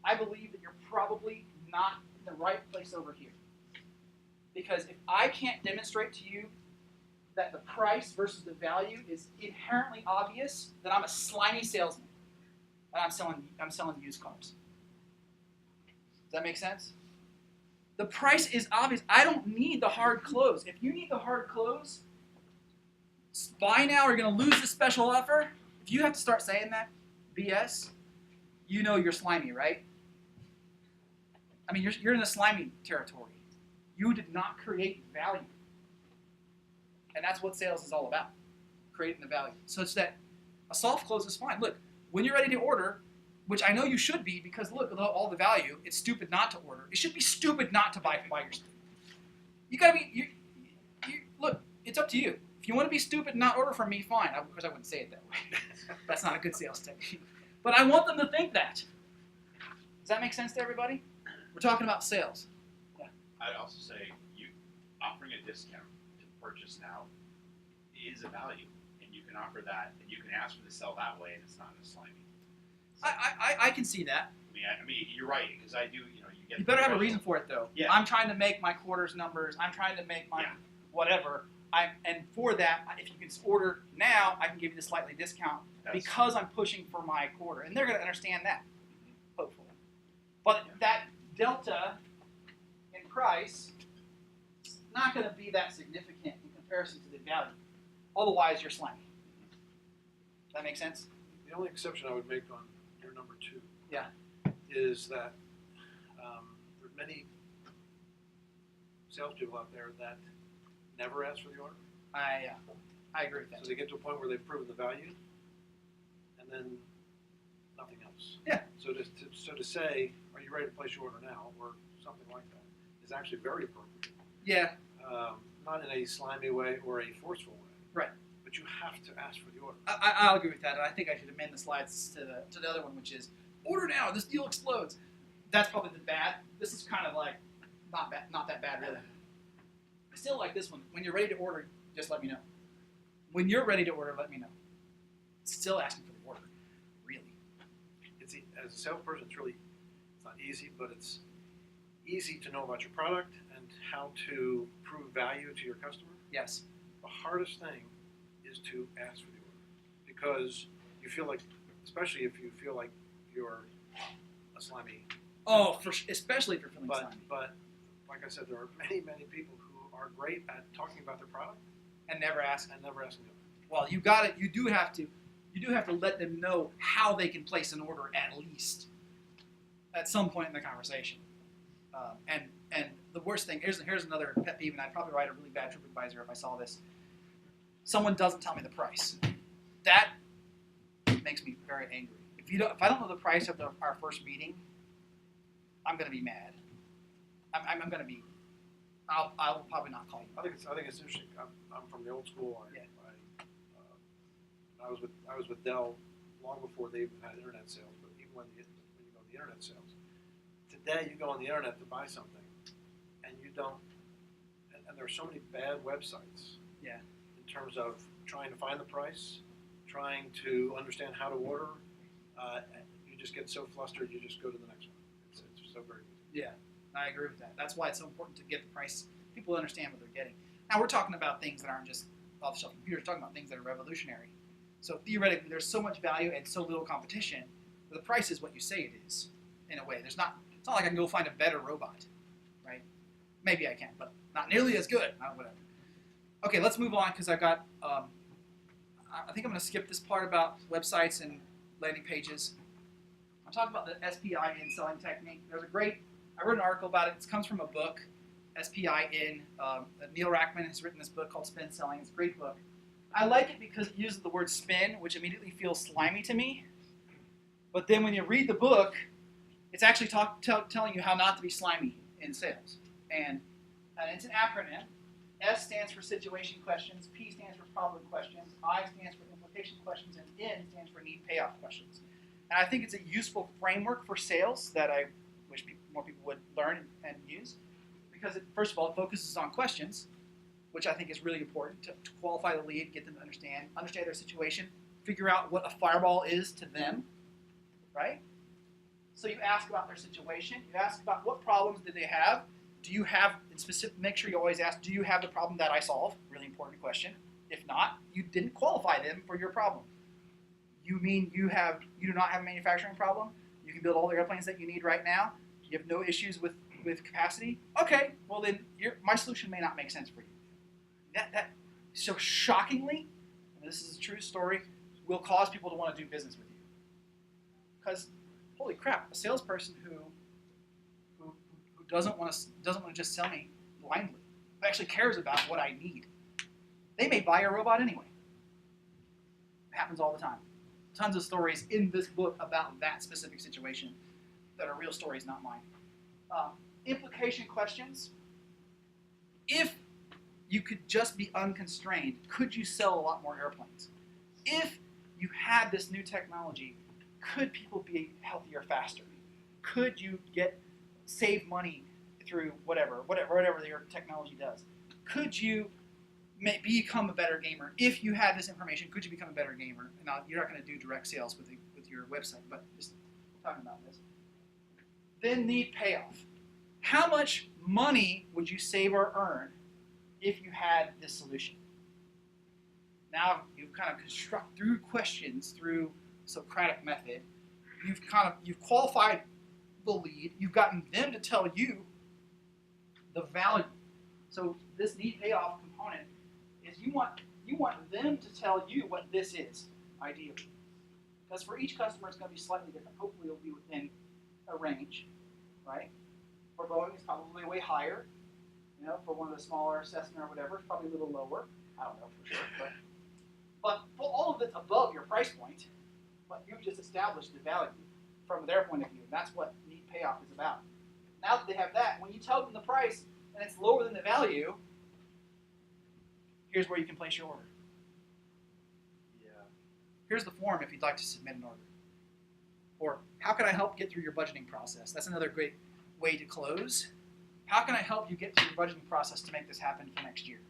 I believe that you're probably not in the right place over here. Because if I can't demonstrate to you that the price versus the value is inherently obvious, then I'm a slimy salesman, and I'm selling used cars. Does that make sense? The price is obvious. I don't need the hard close. If you need the hard close, buy now or you're going to lose the special offer. If you have to start saying that BS, you know you're slimy, right? I mean, you're in the slimy territory. You did not create value. And that's what sales is all about, creating the value. Such that a soft close is fine. Look, when you're ready to order, which I know you should be because look, with all the value, it's stupid not to order. It should be stupid not to buy your stuff. You gotta be, look, it's up to you. If you want to be stupid and not order from me, fine. Of course, I wouldn't say it that way. That's not a good sales technique. But I want them to think that. Does that make sense to everybody? We're talking about sales. Yeah. I'd also say you offering a discount to purchase now is a value, and you can offer that, and you can ask for the sell that way, and it's not as slimy. So, I can see that. I mean, you're right because I do. You get. You better have a reason for it, though. Yeah. I'm trying to make my quarters numbers. I'm trying to make my whatever. And for that, if you can order now, I can give you the slightly discount because I'm pushing for my quarter. And they're going to understand that, hopefully. But that delta in price is not going to be that significant in comparison to the value. Otherwise, you're slimy. Does that make sense? The only exception I would make on your number 2 Yeah. is that there are many salespeople out there that never ask for the order. I agree with that. So they get to a point where they've proven the value, and then nothing else. Yeah. So to say, are you ready to place your order now, or something like that, is actually very appropriate. Yeah. Not in a slimy way or a forceful way. Right. But you have to ask for the order. I'll agree with that, and I think I should amend the slides to the other one, which is order now. This deal explodes. That's probably the bad. This is kind of like not that bad really. still like this one. When you're ready to order, just let me know. When you're ready to order, let me know. Still asking for the order, really. As a salesperson, it's not easy, but it's easy to know about your product and how to prove value to your customer. Yes. The hardest thing is to ask for the order, because you feel like, especially if you feel like you're a slimy. Oh, especially if you're feeling slimy. But like I said, there are many, many people who are great at talking about their product And never ask. and never asking them. Well, you got it. You do have to let them know how they can place an order at least at some point in the conversation. And the worst thing, here's another pet peeve, and I'd probably write a really bad TripAdvisor if I saw this. Someone doesn't tell me the price. That makes me very angry. If I don't know the price of our first meeting, I'm gonna be mad. I'm gonna be. I'll probably not call you. I think it's interesting. I'm from the old school. I was with Dell long before they even had internet sales. But even when you go to the internet sales, today you go on the internet to buy something, and you don't. And there are so many bad websites. Yeah. In terms of trying to find the price, trying to understand how to order, you just get so flustered. You just go to the next one. It's so very easy. Yeah, I agree with that. That's why it's so important to get the price. People understand what they're getting. Now we're talking about things that aren't just off-the-shelf computers. We're talking about things that are revolutionary. So theoretically, there's so much value and so little competition. The price is what you say it is, in a way. It's not like I can go find a better robot, right? Maybe I can, but not nearly as good. Whatever. Okay, let's move on because I've got. I think I'm going to skip this part about websites and landing pages. I'm talking about the SPI in selling technique. There's I wrote an article about it. It comes from a book, SPI in. Neil Rackman has written this book called Spin Selling. It's a great book. I like it because it uses the word spin, which immediately feels slimy to me. But then when you read the book, it's actually telling you how not to be slimy in sales. And it's an acronym. S stands for situation questions, P stands for problem questions, I stands for implication questions, and N stands for need payoff questions. And I think it's a useful framework for sales that I wish more people would learn and use, because first of all, it focuses on questions, which I think is really important to qualify the lead, get them to understand their situation, figure out what a fireball is to them, right? So you ask about their situation, you ask about what problems did they have. Do you have, in specific, make sure you always ask, do you have the problem that I solve? Really important question. If not, you didn't qualify them for your problem. You mean you do not have a manufacturing problem? You can build all the airplanes that you need right now? You have no issues with capacity? Okay, well then my solution may not make sense for you. That so shockingly, and this is a true story, will cause people to want to do business with you. Because, holy crap, a salesperson who doesn't want to just sell me blindly, who actually cares about what I need, they may buy a robot anyway. It happens all the time. Tons of stories in this book about that specific situation that are real stories, not mine. Implication questions. If you could just be unconstrained, could you sell a lot more airplanes? If you had this new technology, could people be healthier faster? Could you save money through whatever your technology does? Could you become a better gamer? If you had this information, could you become a better gamer? Now, you're not going to do direct sales with your website, but just talking about this. Then need payoff. How much money would you save or earn if you had this solution? Now you've kind of construct through questions, through Socratic method, you've qualified the lead, you've gotten them to tell you the value. So this need payoff component is you want them to tell you what this is, ideally. Because for each customer it's going to be slightly different. Hopefully it'll be within a range, right? For Boeing it's probably way higher. For one of the smaller Cessna or whatever, it's probably a little lower. I don't know for sure. But all of it's above your price point, but you've just established the value from their point of view. And that's what need payoff is about. Now that they have that, when you tell them the price and it's lower than the value, here's where you can place your order. Yeah. Here's the form if you'd like to submit an order. Or how can I help get through your budgeting process? That's another great way to close. How can I help you get through your budgeting process to make this happen for next year?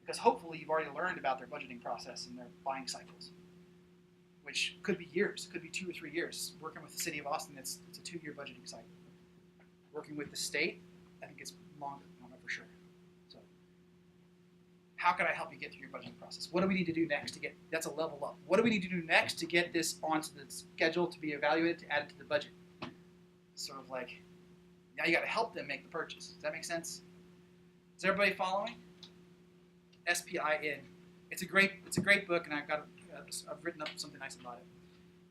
Because hopefully you've already learned about their budgeting process and their buying cycles, which could be years, could be 2 or 3 years. Working with the city of Austin, it's a 2-year budgeting cycle. Working with the state, I think it's longer. I don't know for sure. So, how can I help you get through your budgeting process? What do we need to do next to get? That's a level up. What do we need to do next to get this onto the schedule to be evaluated to add it to the budget? Sort of like, now you got to help them make the purchase. Does that make sense? Is everybody following? SPIN. It's a great book, and I've written up something nice about it.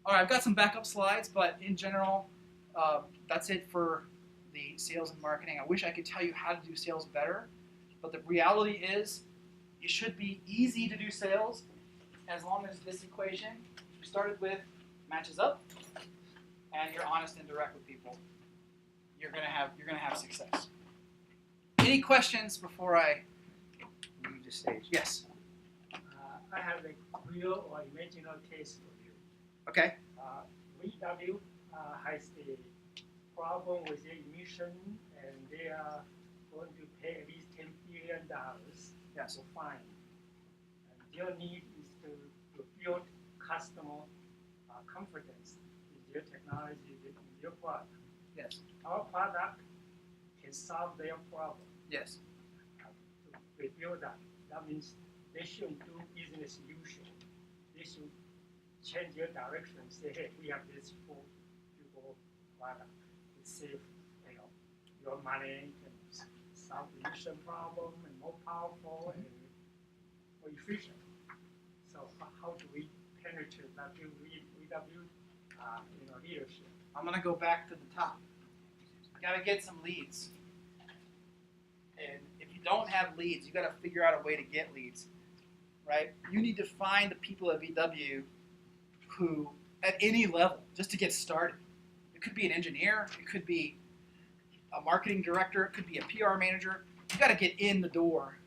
All right, I've got some backup slides, but in general, that's it for the sales and marketing. I wish I could tell you how to do sales better, but the reality is it should be easy to do sales as long as this equation we started with matches up and you're honest and direct with people. You're gonna have success. Any questions before I leave the stage? Yes. I have a real or imaginary case for you. Okay. VW has the problem with their emission, and they are going to pay at least $10 billion Yes. for fine. And their need is to build customer confidence in their technology, in their product. Yes. Our product can solve their problem. Yes. To rebuild that. That means they shouldn't do business usual. They should change their direction. Say, hey, we have this full product. It's safe, your money can solve the emission problem and more powerful and more efficient. So how do we penetrate that VW leadership? I'm gonna go back to the top. Gotta get some leads. And if you don't have leads, you gotta figure out a way to get leads, right? You need to find the people at VW who, at any level, just to get started. It could be an engineer, it could be a marketing director, it could be a PR manager. You gotta get in the door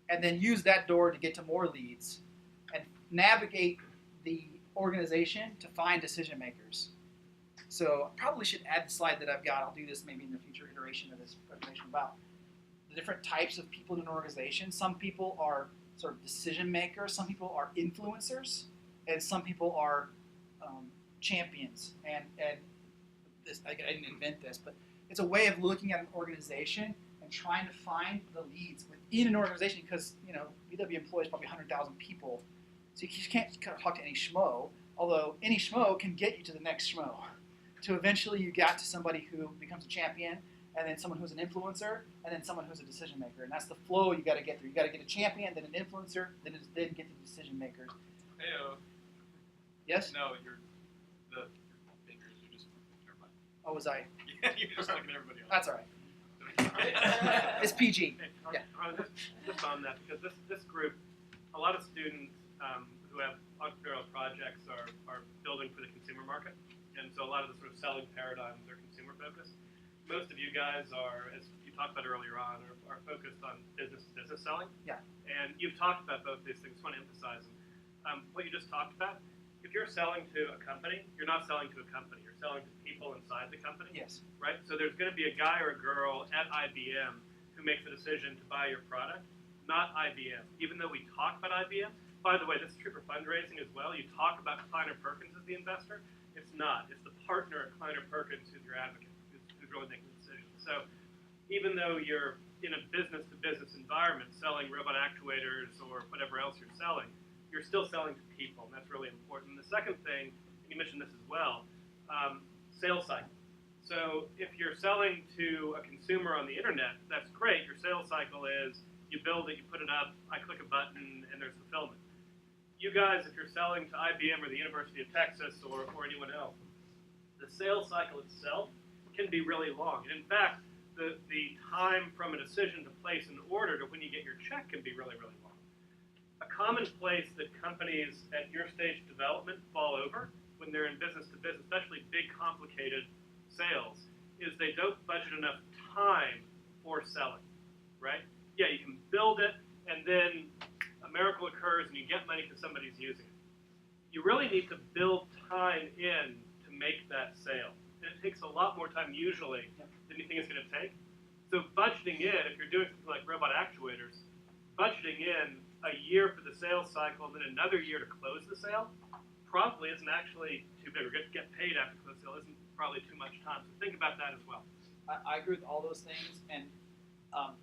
and then use that door to get to more leads and navigate the organization to find decision makers. So I probably should add the slide that I've got. I'll do this maybe in the future iteration of this presentation about the different types of people in an organization. Some people are sort of decision makers, some people are influencers, and some people are champions. And this, I didn't invent this, but it's a way of looking at an organization and trying to find the leads within an organization because, VW employs probably 100,000 people. So you can't kind of talk to any schmo, although any schmo can get you to the next schmo. To eventually you got to somebody who becomes a champion, and then someone who's an influencer, and then someone who's a decision maker. And that's the flow you got to get through. You got to get a champion, then an influencer, then get the decision makers. Heyo. Yes? No, you're the fingers. You're just never mind. Oh, was I? Yeah, you're just looking at everybody else. That's all right. It's PG. Yeah. Just on that, because this group, a lot of students who have entrepreneurial projects are building for the consumer market. And so a lot of the sort of selling paradigms are consumer focused. Most of you guys are, as you talked about earlier on, are focused on business selling. Yeah. And you've talked about both these things. I want to emphasize them. What you just talked about, if you're selling to a company, you're not selling to a company. You're selling to people inside the company. Yes. Right? So there's going to be a guy or a girl at IBM who makes the decision to buy your product, not IBM. Even though we talk about IBM, by the way, this is true for fundraising as well. You talk about Kleiner Perkins as the investor. It's not. It's the partner at Kleiner Perkins who's your advocate, who's really making the decision. So even though you're in a business-to-business environment selling robot actuators or whatever else you're still selling to people, and that's really important. The second thing, and you mentioned this as well, sales cycle. So if you're selling to a consumer on the internet, that's great. Your sales cycle is you build it, you put it up, I click a button, and there's fulfillment. You guys, if you're selling to IBM or the University of Texas or anyone else, the sales cycle itself can be really long. And in fact, the time from a decision to place an order to when you get your check can be really, really long. A common place that companies at your stage of development fall over when they're in business to business, especially big, complicated sales, is they don't budget enough time for selling, right? Yeah, you can build it, and then a miracle occurs and you get money because somebody's using it. You really need to build time in to make that sale. And it takes a lot more time usually than you think it's going to take. So budgeting in, if you're doing something like robot actuators, budgeting in a year for the sales cycle and then another year to close the sale probably isn't actually too big. Or get paid after close the sale isn't probably too much time. So think about that as well. I agree with all those things, and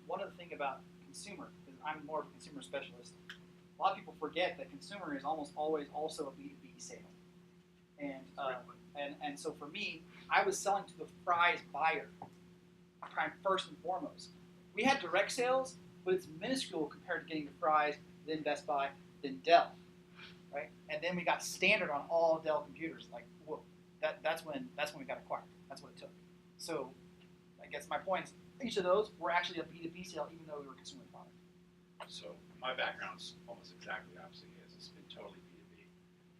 one other thing about consumer, because I'm more of a consumer specialist, a lot of people forget that consumer is almost always also a B2B sale. And so for me, I was selling to the fries buyer, first and foremost. We had direct sales, but it's minuscule compared to getting the fries, then Best Buy, then Dell, right? And then we got standard on all Dell computers. Like, whoa, that's when we got acquired. That's what it took. So I guess my point is, each of those were actually a B2B sale, even though we were a consumer product. So my background's almost exactly the opposite of his. It's been totally B2B.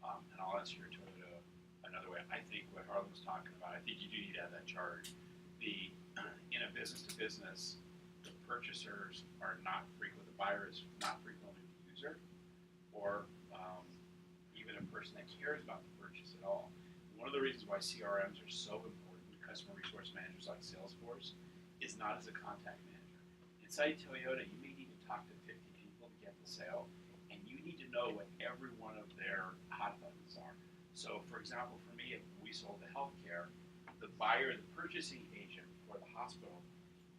And I'll answer your Toyota another way. I think what Harlan was talking about, I think you do need to have that chart. In a business to business, the purchasers are not frequent, the buyer is not frequently the user, or even a person that cares about the purchase at all. One of the reasons why CRMs are so important, customer resource managers like Salesforce, is not as a contact manager. Inside Toyota, you may need to talk to 50 people to get the sale, and you need to know what every one of their hot buttons are. So, for example, for me, if we sold the healthcare, the buyer, the purchasing agent for the hospital,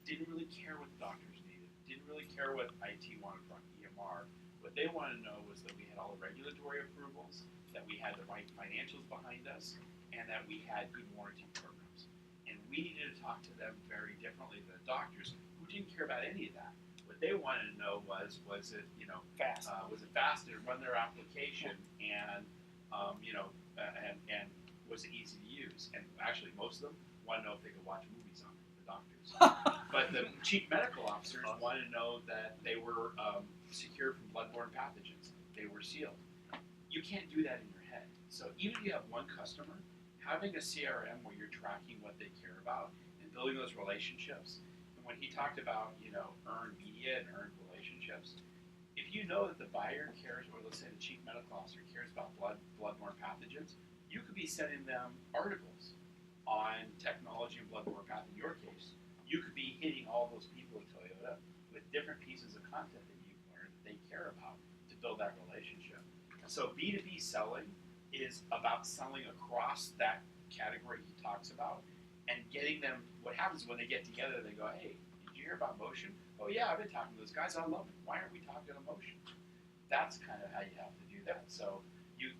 didn't really care what the doctors needed, didn't really care what IT wanted from EMR. What they wanted to know was that we had all the regulatory approvals, that we had the right financials behind us, and that we had good warranty programs. And we needed to talk to them very differently than the doctors, who didn't care about any of that. What they wanted to know was it Fast? Was it fast to run their application, and and was it easy to use? And actually, most of them want to know if they could watch movies on it, the doctors. But the chief medical officers wanted to know that they were secure from bloodborne pathogens. They were sealed. You can't do that in your head. So even if you have one customer, having a CRM where you're tracking what they care about and building those relationships. And when he talked about earned media and earned relationships, if you know that the buyer cares, or let's say the chief medical officer cares about bloodborne pathogens, you could be sending them articles on technology and bloodborne pathogens. In your case, you could be hitting all those people at Toyota with different pieces of content that you've learned that they care about to build that relationship. So B2B selling is about selling across that category he talks about and getting them. What happens when they get together, they go, hey, did you hear about Motion? Oh yeah, I've been talking to those guys, I love it. Why aren't we talking to Motion? That's kind of how you have to do that. So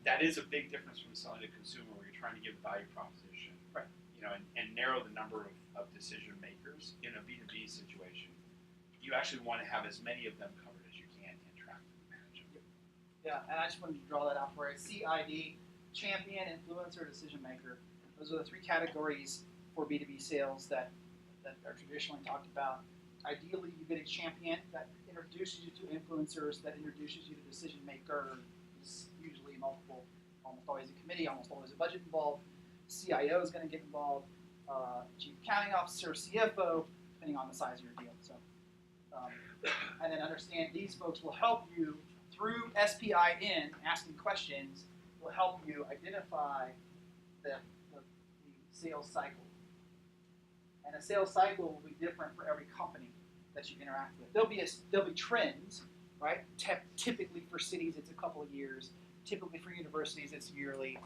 that is a big difference from selling to consumer, where you're trying to give a value proposition, right? And narrow the number of decision makers. In a B2B situation, you actually want to have as many of them covered as you can and track them and manage them. Yeah, and I just wanted to draw that out for you. CID, champion, influencer, decision maker. Those are the three categories for B2B sales that are traditionally talked about. Ideally, you get a champion that introduces you to influencers, that introduces you to decision maker. Is usually multiple, almost always a committee, almost always a budget involved. CIO is going to get involved. Chief accounting officer, CFO, depending on the size of your deal. So, and then understand these folks will help you through SPIN, asking questions, will help you identify the sales cycle. And a sales cycle will be different for every company that you interact with. There'll be trends, right? Typically for cities, it's a couple of years. Typically for universities, it's yearly.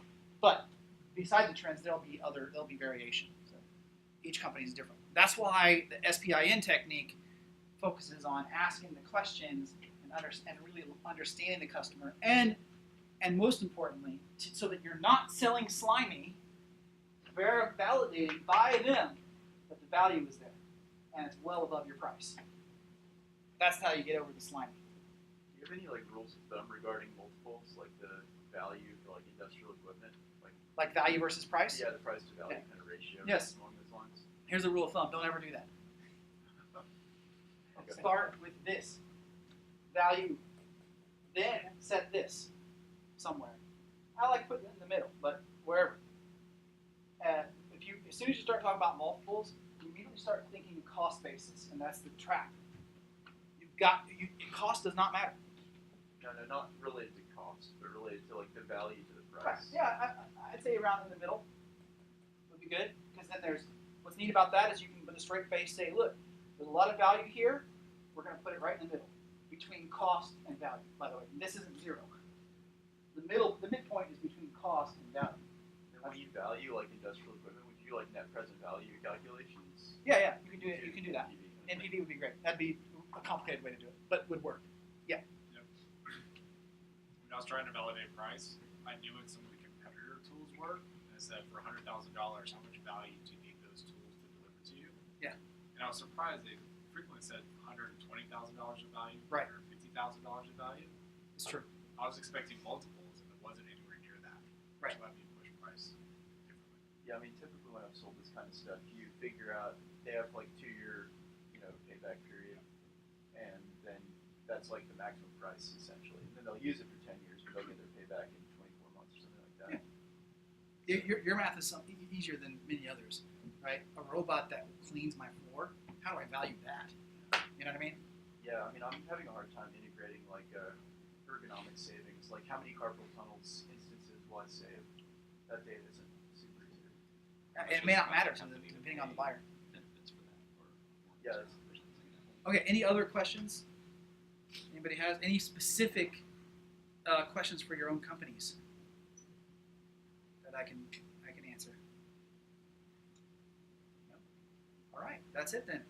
But beside the trends, there'll be variation. So each company is different. That's why the SPIN technique focuses on asking the questions and really understanding the customer, and most importantly, so that you're not selling slimy, validating by them that the value is there and it's well above your price. That's how you get over the slimy. Do you have any rules of thumb regarding multiples, like the value for industrial equipment, like value versus price? Yeah, the price to value kind of ratio. Yes. Along those lines. Here's a rule of thumb: don't ever do that. Okay. Start with this value, then set this somewhere. I like putting it in the middle, but wherever. As soon as you start talking about multiples, you immediately start thinking cost basis, and that's the trap. Cost does not matter. No, not related to cost, but related to the value to the price. Right. Yeah, I'd say around in the middle would be good, because then what's neat about that is you can with a straight face say, look, there's a lot of value here. We're going to put it right in the middle, between cost and value. By the way, and this isn't zero. The midpoint is between cost and value. And when you value like industrial equipment, would you do like net present value calculations? Yeah, you can do it. You can do that. NPV? NPV would be great. That'd be a complicated way to do it, but would work. When I was trying to validate price, I knew what some of the competitor tools were, and it said for $100,000, how much value do you need those tools to deliver to you? Yeah. And I was surprised they frequently said $120,000 of value, Right. or $50,000 of value. It's true. I was expecting multiples, and it wasn't anywhere near that. Right. Which let me push price differently. Yeah, I mean, typically when I've sold this kind of stuff, you figure out they have like 2-year, payback period, and then that's like the maximum price essentially. And then they'll use it for 10 years, but they'll get their payback in 24 months or something like that. Your math is something easier than many others, right? A robot that cleans my floor. How do I value that? You know what I mean? Yeah, I mean, I'm having a hard time integrating like ergonomic savings, like how many carpal tunnels instances will I save? That data isn't super easy. It may not matter to them depending on the buyer. Benefits for that, or Yeah, that's, Okay. Any other questions? Anybody has any specific questions for your own companies that I can answer? No? All right. That's it then.